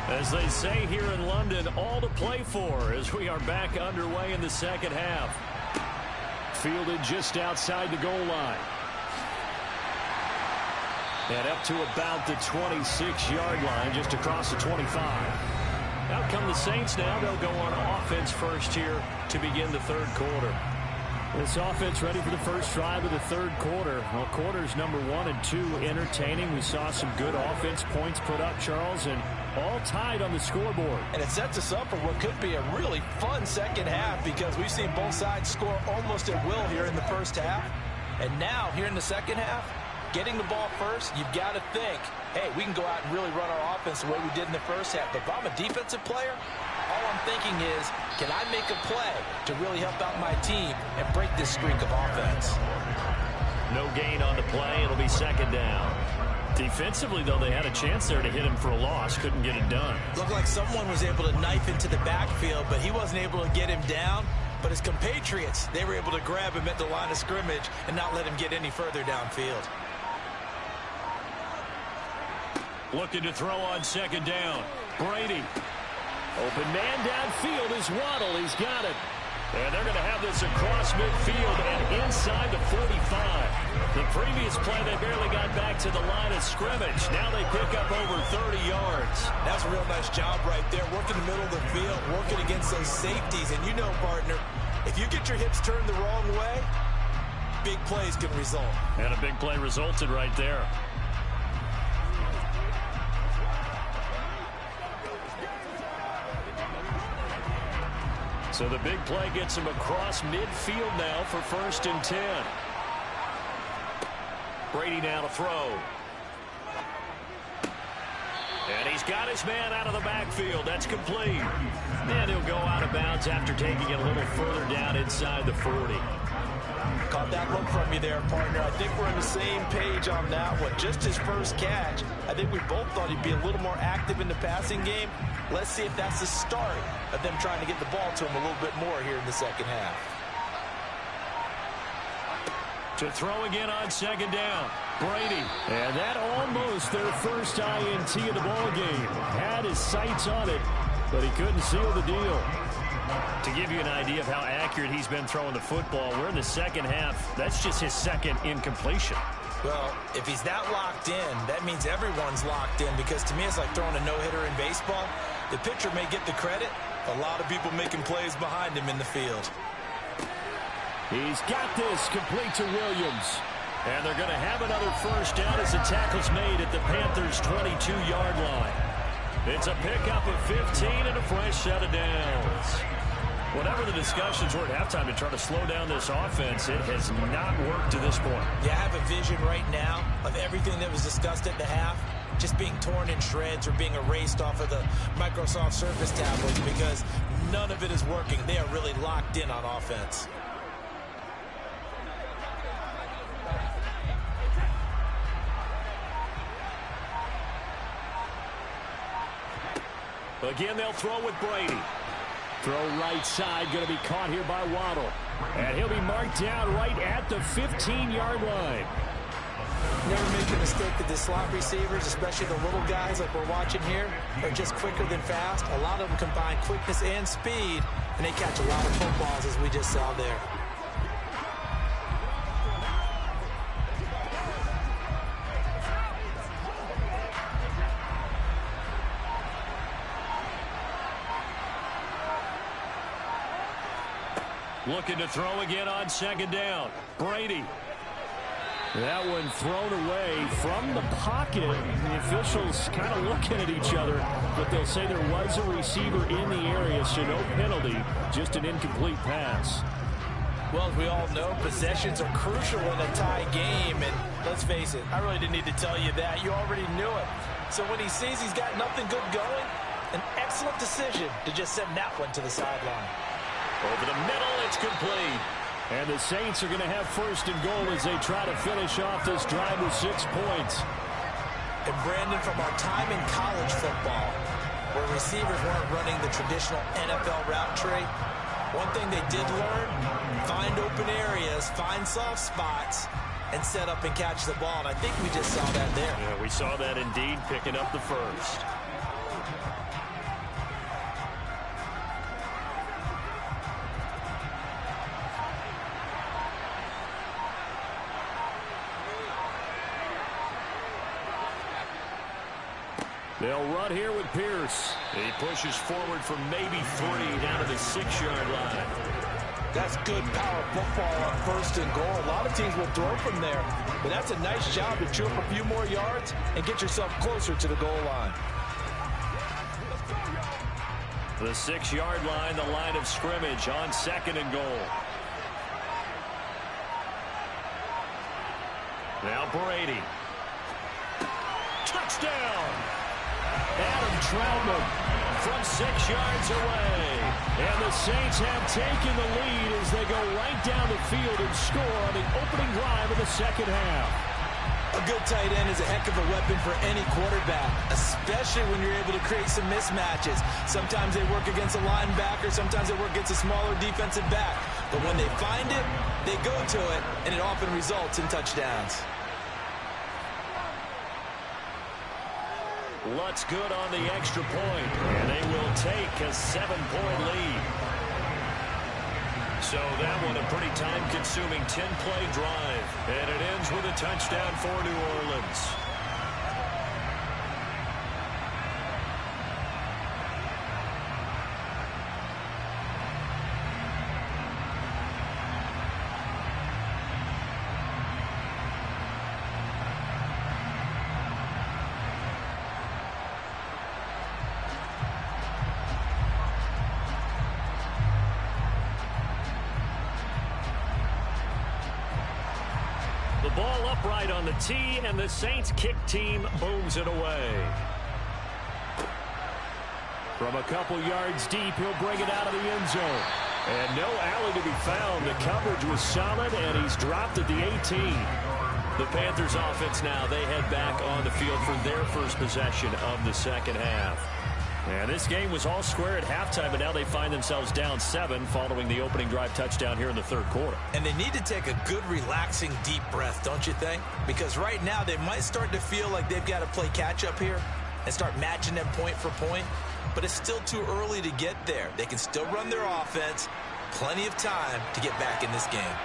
As they say here in London, all to play for as we are back underway in the second half. Fielded just outside the goal line. And up to about the 26-yard line, just across the 25. Out come the Saints now. They'll go on offense first here to begin the third quarter. This offense ready for the first drive of the third quarter. Well, quarters number 1 and 2 entertaining. We saw some good offense points put up, Charles, and all tied on the scoreboard. And it sets us up for what could be a really fun second half because we've seen both sides score almost at will here in the first half. And now, here in the second half, getting the ball first, you've got to think, hey, we can go out and really run our offense the way we did in the first half. But if I'm a defensive player, all I'm thinking is, can I make a play to really help out my team and break this streak of offense? No gain on the play. It'll be second down. Defensively, though, they had a chance there to hit him for a loss. Couldn't get it done. Looked like someone was able to knife into the backfield, but he wasn't able to get him down. But his compatriots, they were able to grab him at the line of scrimmage and not let him get any further downfield. Looking to throw on second down. Brady. Open man downfield is Waddle. He's got it. And they're going to have this across midfield and inside the 45. The previous play, they barely got back to the line of scrimmage. Now they pick up over 30 yards. That's a real nice job right there. Working the middle of the field, working against those safeties. And you know, partner, if you get your hips turned the wrong way, big plays can result. And a big play resulted right there. So the big play gets him across midfield now for 1st and 10. Brady now to throw. And he's got his man out of the backfield. That's complete. And he'll go out of bounds after taking it a little further down inside the 40. Caught that look from you there, partner. I think we're on the same page on that one. Just his first catch. I think we both thought he'd be a little more active in the passing game. Let's see if that's the start of them trying to get the ball to him a little bit more here in the second half. To throw again on 2nd down. Brady. And that almost their first INT of the ball game. Had his sights on it, but he couldn't seal the deal. To give you an idea of how accurate he's been throwing the football, we're in the second half. That's just his 2nd incompletion. Well, if he's that locked in, that means everyone's locked in, because to me it's like throwing a no-hitter in baseball. The pitcher may get the credit, a lot of people making plays behind him in the field. He's got this complete to Williams. And they're going to have another first down as the tackle's made at the Panthers' 22-yard line. It's a pickup of 15 and a fresh set of downs. Whatever the discussions were at halftime to try to slow down this offense, it has not worked to this point. Yeah, I have a vision right now of everything that was discussed at the half just being torn in shreds or being erased off of the Microsoft Surface tablets, because none of it is working. They are really locked in on offense. Again, they'll throw with Brady. Throw right side, going to be caught here by Waddle. And he'll be marked down right at the 15-yard line. Never make the mistake that the slot receivers, especially the little guys like we're watching here, are just quicker than fast. A lot of them combine quickness and speed, and they catch a lot of footballs, as we just saw there. Looking to throw again on 2nd down. Brady. That one thrown away from the pocket. The officials kind of looking at each other, but they'll say there was a receiver in the area, so no penalty, just an incomplete pass. Well, as we all know, possessions are crucial in a tie game, and let's face it, I really didn't need to tell you that. You already knew it. So when he sees he's got nothing good going, an excellent decision to just send that one to the sideline. Over the middle, it's complete. And the Saints are going to have 1st and goal as they try to finish off this drive with 6 points. And Brandon, from our time in college football, where receivers weren't running the traditional NFL route tree, one thing they did learn, find open areas, find soft spots, and set up and catch the ball. And I think we just saw that there. Yeah, we saw that indeed, picking up the first. They'll run here with Pierce. He pushes forward for maybe 3 down to the 6-yard line. That's good power football on 1st and goal. A lot of teams will throw from there, but that's a nice job to chew up a few more yards and get yourself closer to the goal line. The 6-yard line, the line of scrimmage on 2nd and goal. Now Brady. Touchdown! Adam Troutman from 6 yards away. And the Saints have taken the lead as they go right down the field and score on the opening drive of the second half. A good tight end is a heck of a weapon for any quarterback, especially when you're able to create some mismatches. Sometimes they work against a linebacker, sometimes they work against a smaller defensive back. But when they find it, they go to it, and it often results in touchdowns. Lutz good on the extra point, and they will take a 7-point lead. So that one a pretty time-consuming 10-play drive, and it ends with a touchdown for New Orleans. upright on the tee, and the Saints kick team booms it away. From a couple yards deep, he'll bring it out of the end zone. And no alley to be found. The coverage was solid, and he's dropped at the 18. The Panthers offense now, they head back on the field for their first possession of the second half. And this game was all square at halftime, but now they find themselves down 7 following the opening drive touchdown here in the third quarter. And they need to take a good, relaxing, deep breath, don't you think? Because right now they might start to feel like they've got to play catch-up here and start matching them point for point. But it's still too early to get there. They can still run their offense. Plenty of time to get back in this game.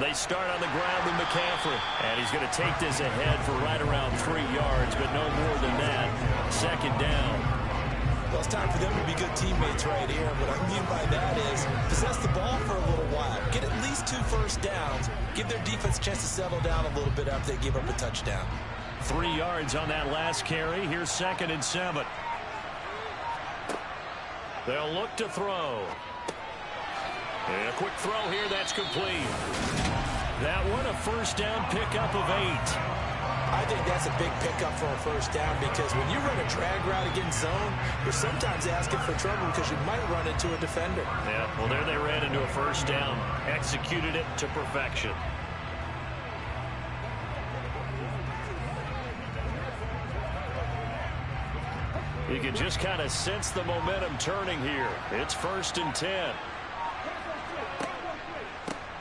They start on the ground with McCaffrey. And he's going to take this ahead for right around 3 yards, but no more than that. Second down. Well, it's time for them to be good teammates right here. What I mean by that is possess the ball for a little while. Get at least 2 first downs. Give their defense a chance to settle down a little bit after they give up a touchdown. 3 yards on that last carry. Here's 2nd and 7. They'll look to throw. And a quick throw here. That's complete. That one a first down pickup of 8. I think that's a big pickup for a first down because when you run a drag route against zone, you're sometimes asking for trouble because you might run into a defender. Yeah, well, there they ran into a first down. Executed it to perfection. You can just kind of sense the momentum turning here. It's 1st and 10.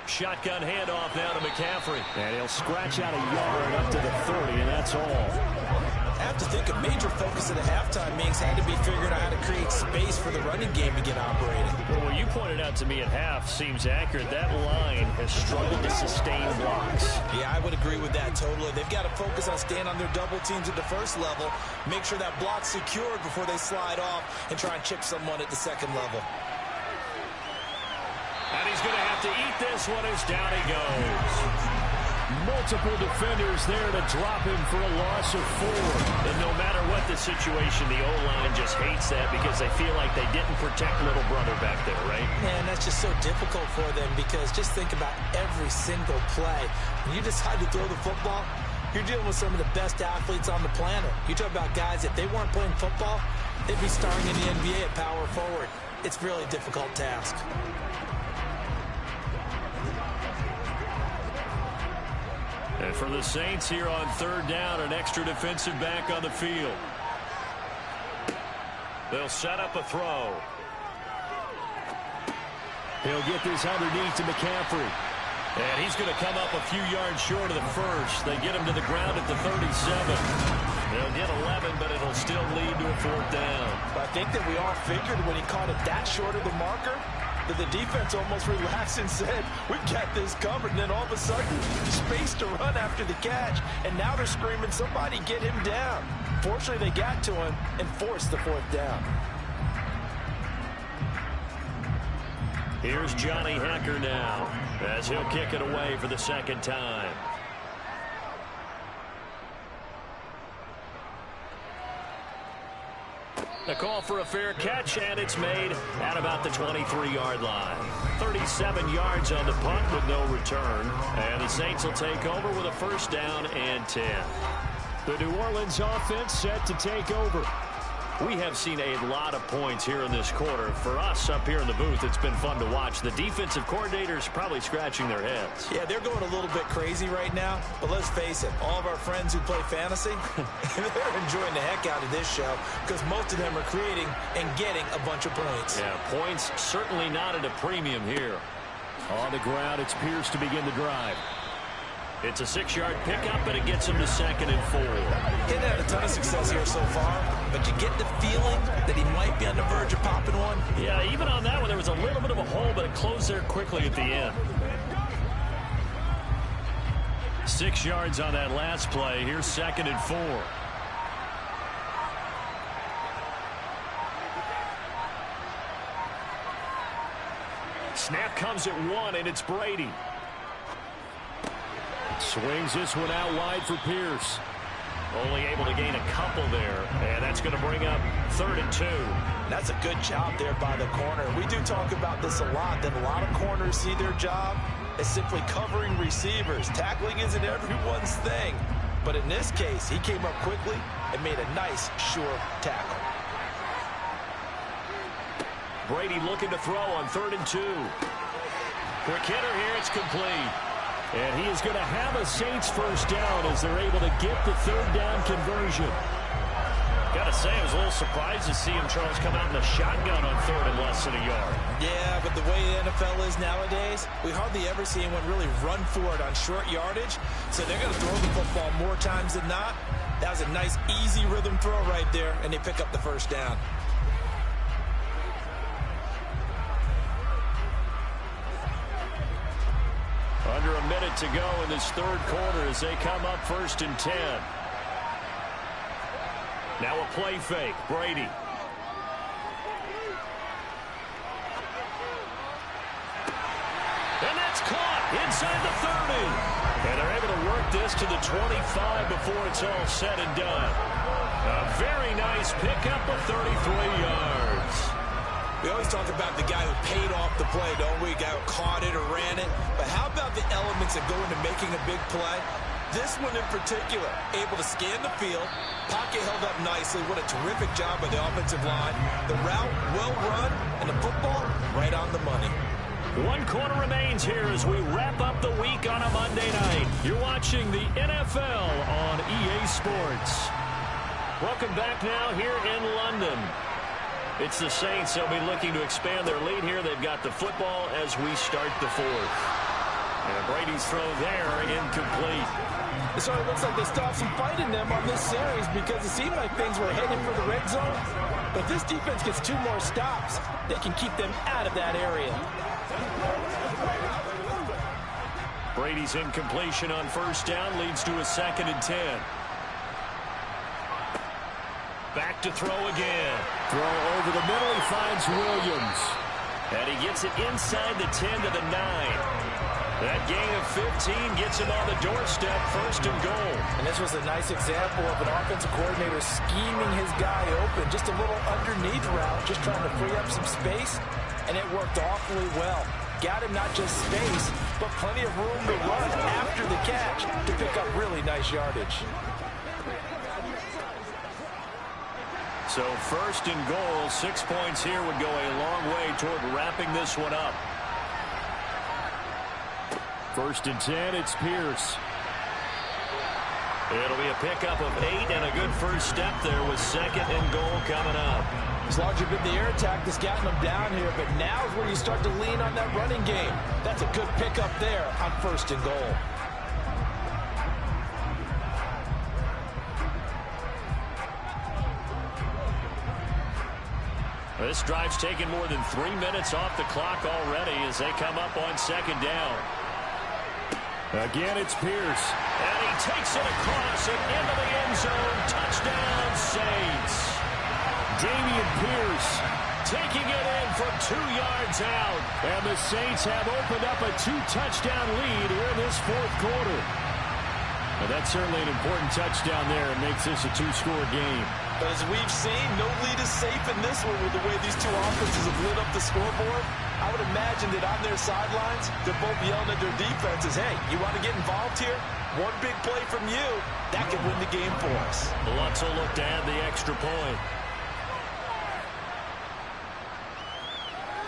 Shotgun handoff now to McCaffrey. And he'll scratch out a yard up to the 30, and that's all. I have to think a major focus at the halftime means had to be figuring out how to create space for the running game to get operating. Well, what you pointed out to me at half seems accurate. That line has struggled to sustain blocks. Yeah, I would agree with that totally. They've got to focus on staying on their double teams at the first level, make sure that block's secured before they slide off and try and chip someone at the second level. And he's going to have to eat this one as down he goes. Multiple defenders there to drop him for a loss of 4. And no matter what the situation, the O-line just hates that because they feel like they didn't protect little brother back there, right? Man, that's just so difficult for them because just think about every single play. When you decide to throw the football, you're dealing with some of the best athletes on the planet. You talk about guys, if they weren't playing football, they'd be starring in the NBA at power forward. It's a really difficult task. And for the Saints here on 3rd down, an extra defensive back on the field. They'll set up a throw. He'll get this underneath to McCaffrey. And he's going to come up a few yards short of the first. They get him to the ground at the 37. They'll get 11, but it'll still lead to a 4th down. I think that we all figured when he caught it that short of the marker, that the defense almost relaxed and said, we've got this covered. And then all of a sudden, space to run after the catch. And now they're screaming, somebody get him down. Fortunately, they got to him and forced the 4th down. Here's Johnny Hecker now as he'll kick it away for the 2nd time. A call for a fair catch, and it's made at about the 23-yard line. 37 yards on the punt with no return. And the Saints will take over with a 1st down and 10. The New Orleans offense set to take over. We have seen a lot of points here in this quarter. For us up here in the booth, it's been fun to watch. The defensive coordinators probably scratching their heads. Yeah, they're going a little bit crazy right now. But let's face it, all of our friends who play fantasy, they're enjoying the heck out of this show because most of them are creating and getting a bunch of points. Yeah, points certainly not at a premium here. On the ground, it's Pierce to begin the drive. It's a 6-yard pickup, and it gets him to 2nd and 4. He hadn't had a ton of success here so far, but you get the feeling that he might be on the verge of popping one. Yeah, even on that one, there was a little bit of a hole, but it closed there quickly at the end. 6 yards on that last play. Here's 2nd and 4. Snap comes at 1, and it's Brady. Swings this one out wide for Pierce. Only able to gain a couple there, and that's going to bring up 3rd and 2. That's a good job there by the corner. We do talk about this a lot, that a lot of corners see their job as simply covering receivers. Tackling isn't everyone's thing. But in this case, he came up quickly and made a nice, sure tackle. Brady looking to throw on 3rd and 2. Quick hitter here, it's complete. And he is going to have a Saints first down as they're able to get the 3rd down conversion. Got to say, I was a little surprised to see him, Charles, come out in a shotgun on 3rd and less than a yard. Yeah, but the way the NFL is nowadays, we hardly ever see anyone really run for it on short yardage. So they're going to throw the football more times than not. That was a nice, easy rhythm throw right there, and they pick up the first down. Under a minute to go in this 3rd quarter as they come up 1st and 10. Now a play fake. Brady. And that's caught inside the 30. And they're able to work this to the 25 before it's all said and done. A very nice pickup of 33 yards. We always talk about the guy who paid off the play, don't we? The guy who caught it or ran it. But how about the elements that go into making a big play? This one in particular, able to scan the field, pocket held up nicely. What a terrific job by the offensive line. The route, well run, and the football, right on the money. 1 quarter remains here as we wrap up the week on a Monday night. You're watching the NFL on EA Sports. Welcome back now here in London. It's the Saints. They'll be looking to expand their lead here. They've got the football as we start the 4th. And Brady's throw there, incomplete. So it looks like they still have some fight in them on this series because it seemed like things were headed for the red zone. But this defense gets 2 more stops. They can keep them out of that area. Brady's incompletion on 1st down leads to a 2nd and 10. Back to throw again. Throw over the middle. He finds Williams. And he gets it inside the 10 to the 9. That gain of 15 gets him on the doorstep, 1st and goal. And this was a nice example of an offensive coordinator scheming his guy open. Just a little underneath route, just trying to free up some space. And it worked awfully well. Got him not just space, but plenty of room to run after the catch to pick up really nice yardage. So 1st and goal, 6 points here would go a long way toward wrapping this one up. 1st and 10, it's Pierce. It'll be a pickup of 8 and a good first step there with 2nd and goal coming up. It's largely been the air attack that's gotten them down here, but now is where you start to lean on that running game. That's a good pickup there on 1st and goal. This drive's taken more than 3 minutes off the clock already as they come up on 2nd down. Again, it's Pierce. And he takes it across and into the end zone. Touchdown, Saints. Dameon Pierce taking it in from 2 yards out. And the Saints have opened up a 2-touchdown lead here in this 4th quarter. Well, that's certainly an important touchdown there. It makes this a 2-score game. But as we've seen, no lead is safe in this one with the way these 2 offenses have lit up the scoreboard. I would imagine that on their sidelines, they're both yelling at their defenses, hey, you want to get involved here? One big play from you, that could win the game for us. Lutz will look to add the extra point.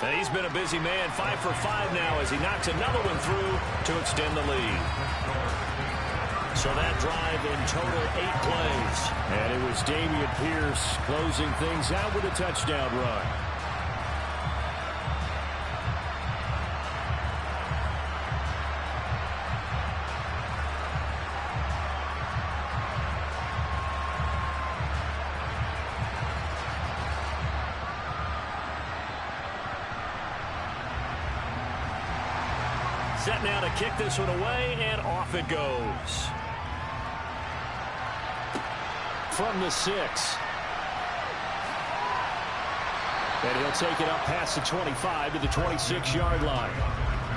And he's been a busy man, 5 for 5 now as he knocks another one through to extend the lead. So that drive in total 8 plays. And it was Dameon Pierce closing things out with a touchdown run. Set now to kick this one away, and off it goes. From the 6. And he'll take it up past the 25 to the 26-yard line.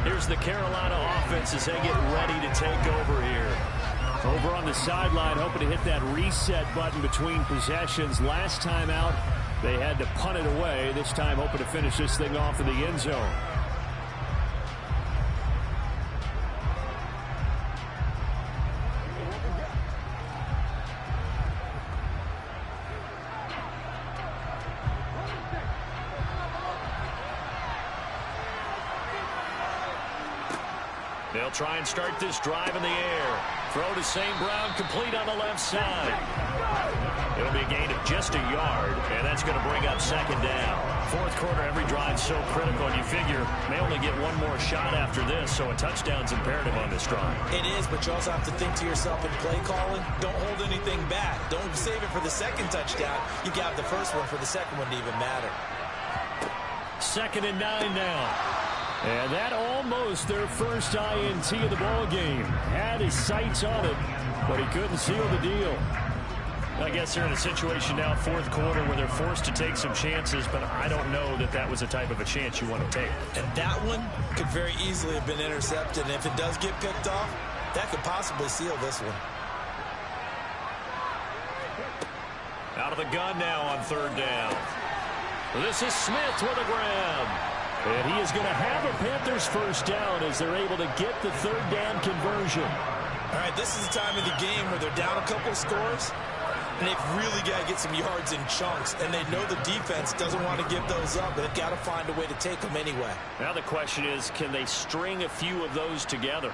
Here's the Carolina offense as they get ready to take over here. Over on the sideline, hoping to hit that reset button between possessions. Last time out, they had to punt it away. This time, hoping to finish this thing off in the end zone. They'll try and start this drive in the air. Throw to St. Brown, complete on the left side. It'll be a gain of just a yard, and that's going to bring up second down. Fourth quarter, every drive so critical, and you figure may only get one more shot after this, so a touchdown's imperative on this drive. It is, but you also have to think to yourself in play calling, don't hold anything back. Don't save it for the second touchdown. You got the first one for the second one to even matter. 2nd and 9 now. And that almost their first INT of the ball game. Had his sights on it, but he couldn't seal the deal. I guess they're in a situation now, fourth quarter, where they're forced to take some chances, but I don't know that that was the type of a chance you want to take. And that one could very easily have been intercepted, and if it does get picked off, that could possibly seal this one. Out of the gun now on 3rd down. This is Smith with a grab. And he is going to have a Panthers first down as they're able to get the 3rd down conversion. All right, this is the time of the game where they're down a couple of scores, and they've really got to get some yards in chunks, and they know the defense doesn't want to give those up, but they've got to find a way to take them anyway. Now the question is, can they string a few of those together?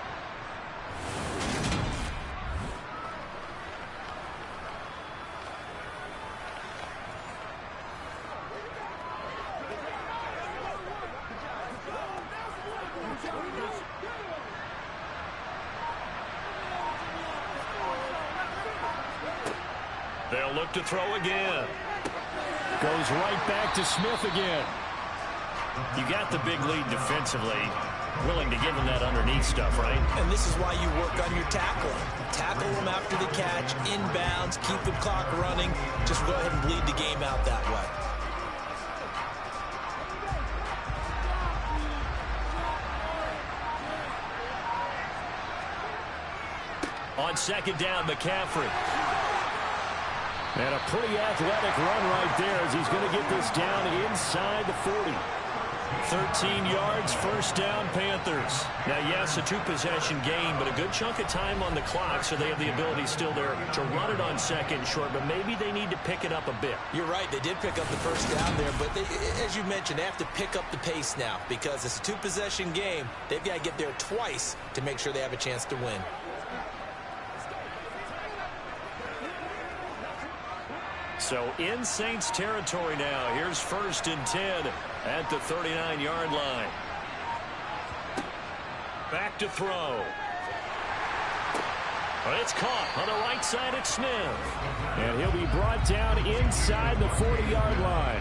They'll look to throw again. Goes right back to Smith again. You got the big lead defensively. Willing to give them that underneath stuff, right? And this is why you work on your tackling. Tackle them after the catch, inbounds, keep the clock running. Just go ahead and bleed the game out that way. On 2nd down, McCaffrey. And a pretty athletic run right there as he's going to get this down inside the 40. 13 yards, first down, Panthers. Now, yes, a 2-possession game, but a good chunk of time on the clock, so they have the ability still there to run it on 2nd and short, but maybe they need to pick it up a bit. You're right, they did pick up the first down there, but they, as you mentioned, they have to pick up the pace now because it's a 2-possession game. They've got to get there twice to make sure they have a chance to win. So in Saints territory now. Here's 1st and 10 at the 39-yard line. Back to throw. But it's caught on the right side at Smith. And he'll be brought down inside the 40-yard line.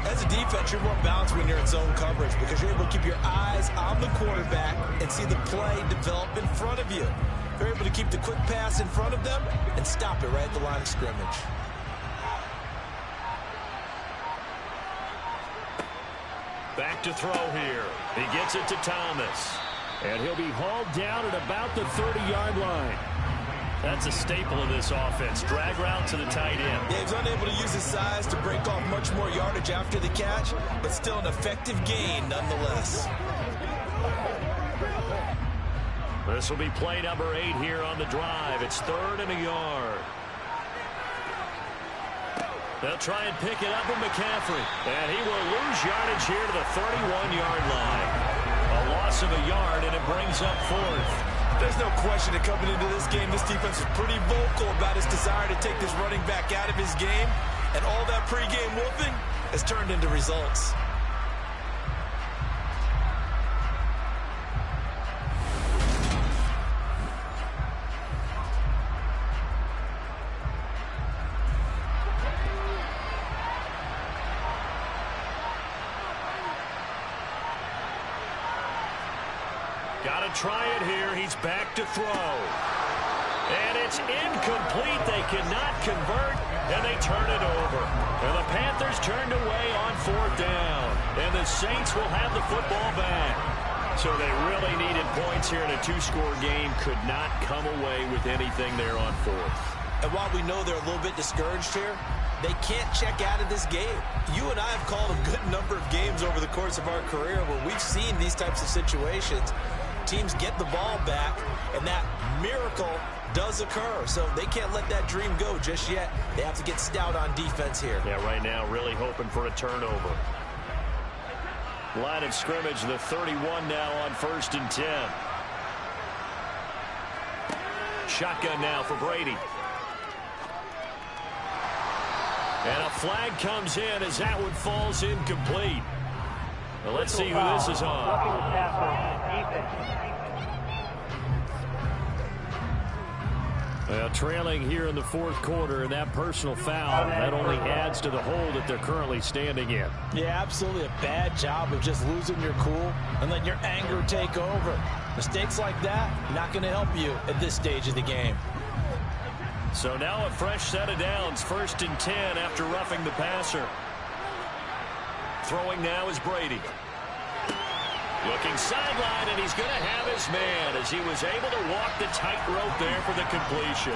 As a defense, you're more balanced when you're in zone coverage because you're able to keep your eyes on the quarterback and see the play develop in front of you. You're able to keep the quick pass in front of them and stop it right at the line of scrimmage. Back to throw here. He gets it to Thomas. And he'll be hauled down at about the 30-yard line. That's a staple of this offense. Drag route to the tight end. Yeah, he's unable to use his size to break off much more yardage after the catch, but still an effective gain nonetheless. This will be play number 8 here on the drive. It's 3rd and a yard. They'll try and pick it up with McCaffrey. And he will lose yardage here to the 31-yard line. A loss of a yard, and it brings up 4th. There's no question that coming into this game, this defense is pretty vocal about his desire to take this running back out of his game. And all that pregame whooping has turned into results. Got to try it here. He's back to throw. And it's incomplete. They cannot convert, and they turn it over. And the Panthers turned away on 4th down. And the Saints will have the football back. So they really needed points here in a two-score game. Could not come away with anything there on fourth. And while we know they're a little bit discouraged here, they can't check out of this game. You and I have called a good number of games over the course of our career where we've seen these types of situations. Teams get the ball back, and that miracle does occur. So they can't let that dream go just yet. They have to get stout on defense here. Yeah, right now really hoping for a turnover. Line of scrimmage, the 31 now on 1st and 10. Shotgun now for Brady. And a flag comes in as that one falls incomplete. Well, let's see who this is on. Well, trailing here in the fourth quarter, and that personal foul, that only adds to the hole that they're currently standing in. Yeah, absolutely a bad job of just losing your cool and letting your anger take over. Mistakes like that, not going to help you at this stage of the game. So now a fresh set of downs, 1st and 10 after roughing the passer. Throwing now is Brady. Looking sideline, and he's going to have his man as he was able to walk the tightrope there for the completion.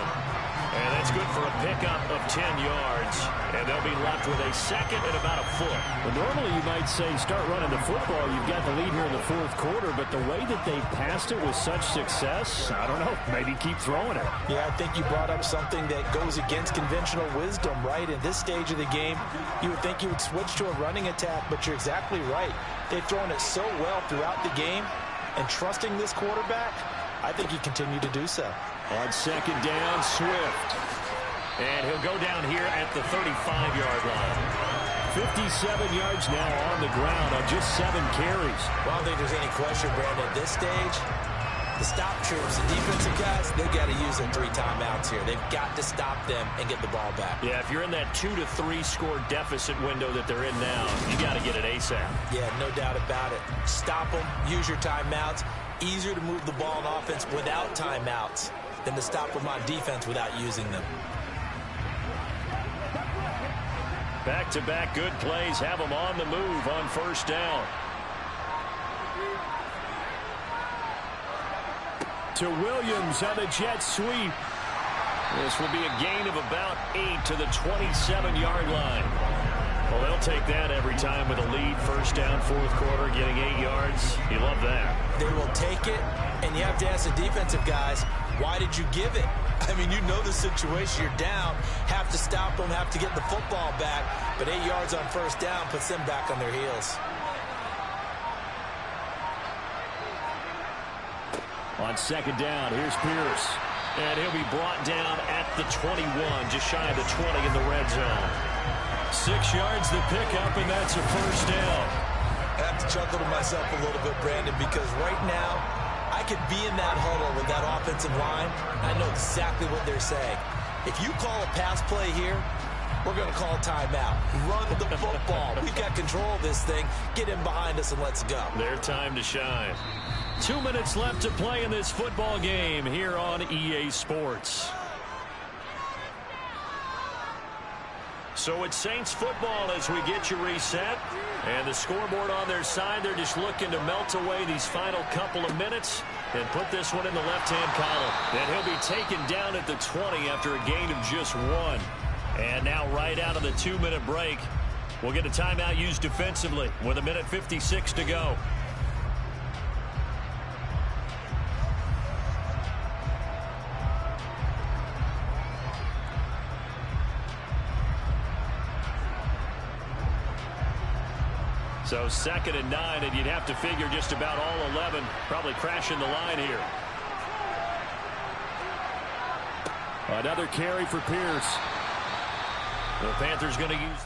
And that's good for a pickup of 10 yards. And they'll be left with a second and about a foot. Well, normally you might say start running the football. You've got the lead here in the fourth quarter, but the way that they passed it with such success, I don't know, maybe keep throwing it. Yeah, I think you brought up something that goes against conventional wisdom, right? In this stage of the game, you would think you would switch to a running attack, but you're exactly right. They've thrown it so well throughout the game, and trusting this quarterback, I think you continue to do so. On 2nd down, Swift. And he'll go down here at the 35-yard line. 57 yards now on the ground on just 7 carries. Well, I don't think there's any question, Brandon, at this stage, the stop troops, the defensive guys, they've got to use their 3 timeouts here. They've got to stop them and get the ball back. Yeah, if you're in that 2 to 3 score deficit window that they're in now, you got to get it ASAP. Yeah, no doubt about it. Stop them, use your timeouts. Easier to move the ball on offense without timeouts than to stop them on defense without using them. Back-to-back good plays have them on the move on 1st down. To Williams on the jet sweep. This will be a gain of about 8 to the 27-yard line. Well, they'll take that every time with a lead. 1st down, 4th quarter, getting 8 yards. You love that. They will take it, and you have to ask the defensive guys, why did you give it? I mean, you know the situation. You're down, have to stop them, have to get the football back, but 8 yards on 1st down puts them back on their heels. On 2nd down, here's Pierce. And he'll be brought down at the 21, just shy of the 20 in the red zone. 6 yards the pickup, and that's a 1st down. I have to chuckle to myself a little bit, Brandon, because right now, I could be in that huddle with that offensive line. I know exactly what they're saying. If you call a pass play here, we're going to call a timeout. Run the football. We've got control of this thing. Get in behind us and let's go. Their time to shine. 2 minutes left to play in this football game here on EA Sports. So it's Saints football as we get you reset. And the scoreboard on their side, they're just looking to melt away these final couple of minutes and put this one in the left-hand column. And he'll be taken down at the 20 after a gain of just 1. And now right out of the 2-minute break, we'll get a timeout used defensively with 1:56 to go. So 2nd and 9, and you'd have to figure just about all 11 probably crashing the line here. Another carry for Pierce. The Panthers going to use...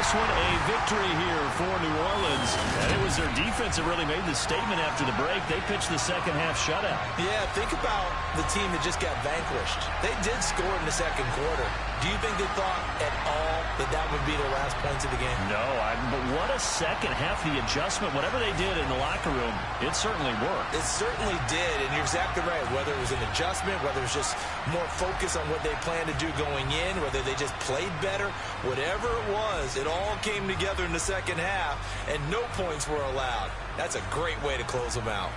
this one a victory here for New Orleans. And it was their defense that really made the statement after the break. They pitched the second half shutout. Yeah, think about the team that just got vanquished. They did score in the second quarter. Do you think they thought at all that that would be their last points of the game? No, but what a second half. The adjustment, whatever they did in the locker room, it certainly worked. It certainly did, and you're exactly right. Whether it was an adjustment, whether it was just more focus on what they planned to do going in, whether they just played better, whatever it was, it all came together in the second half, and no points were allowed. That's a great way to close them out.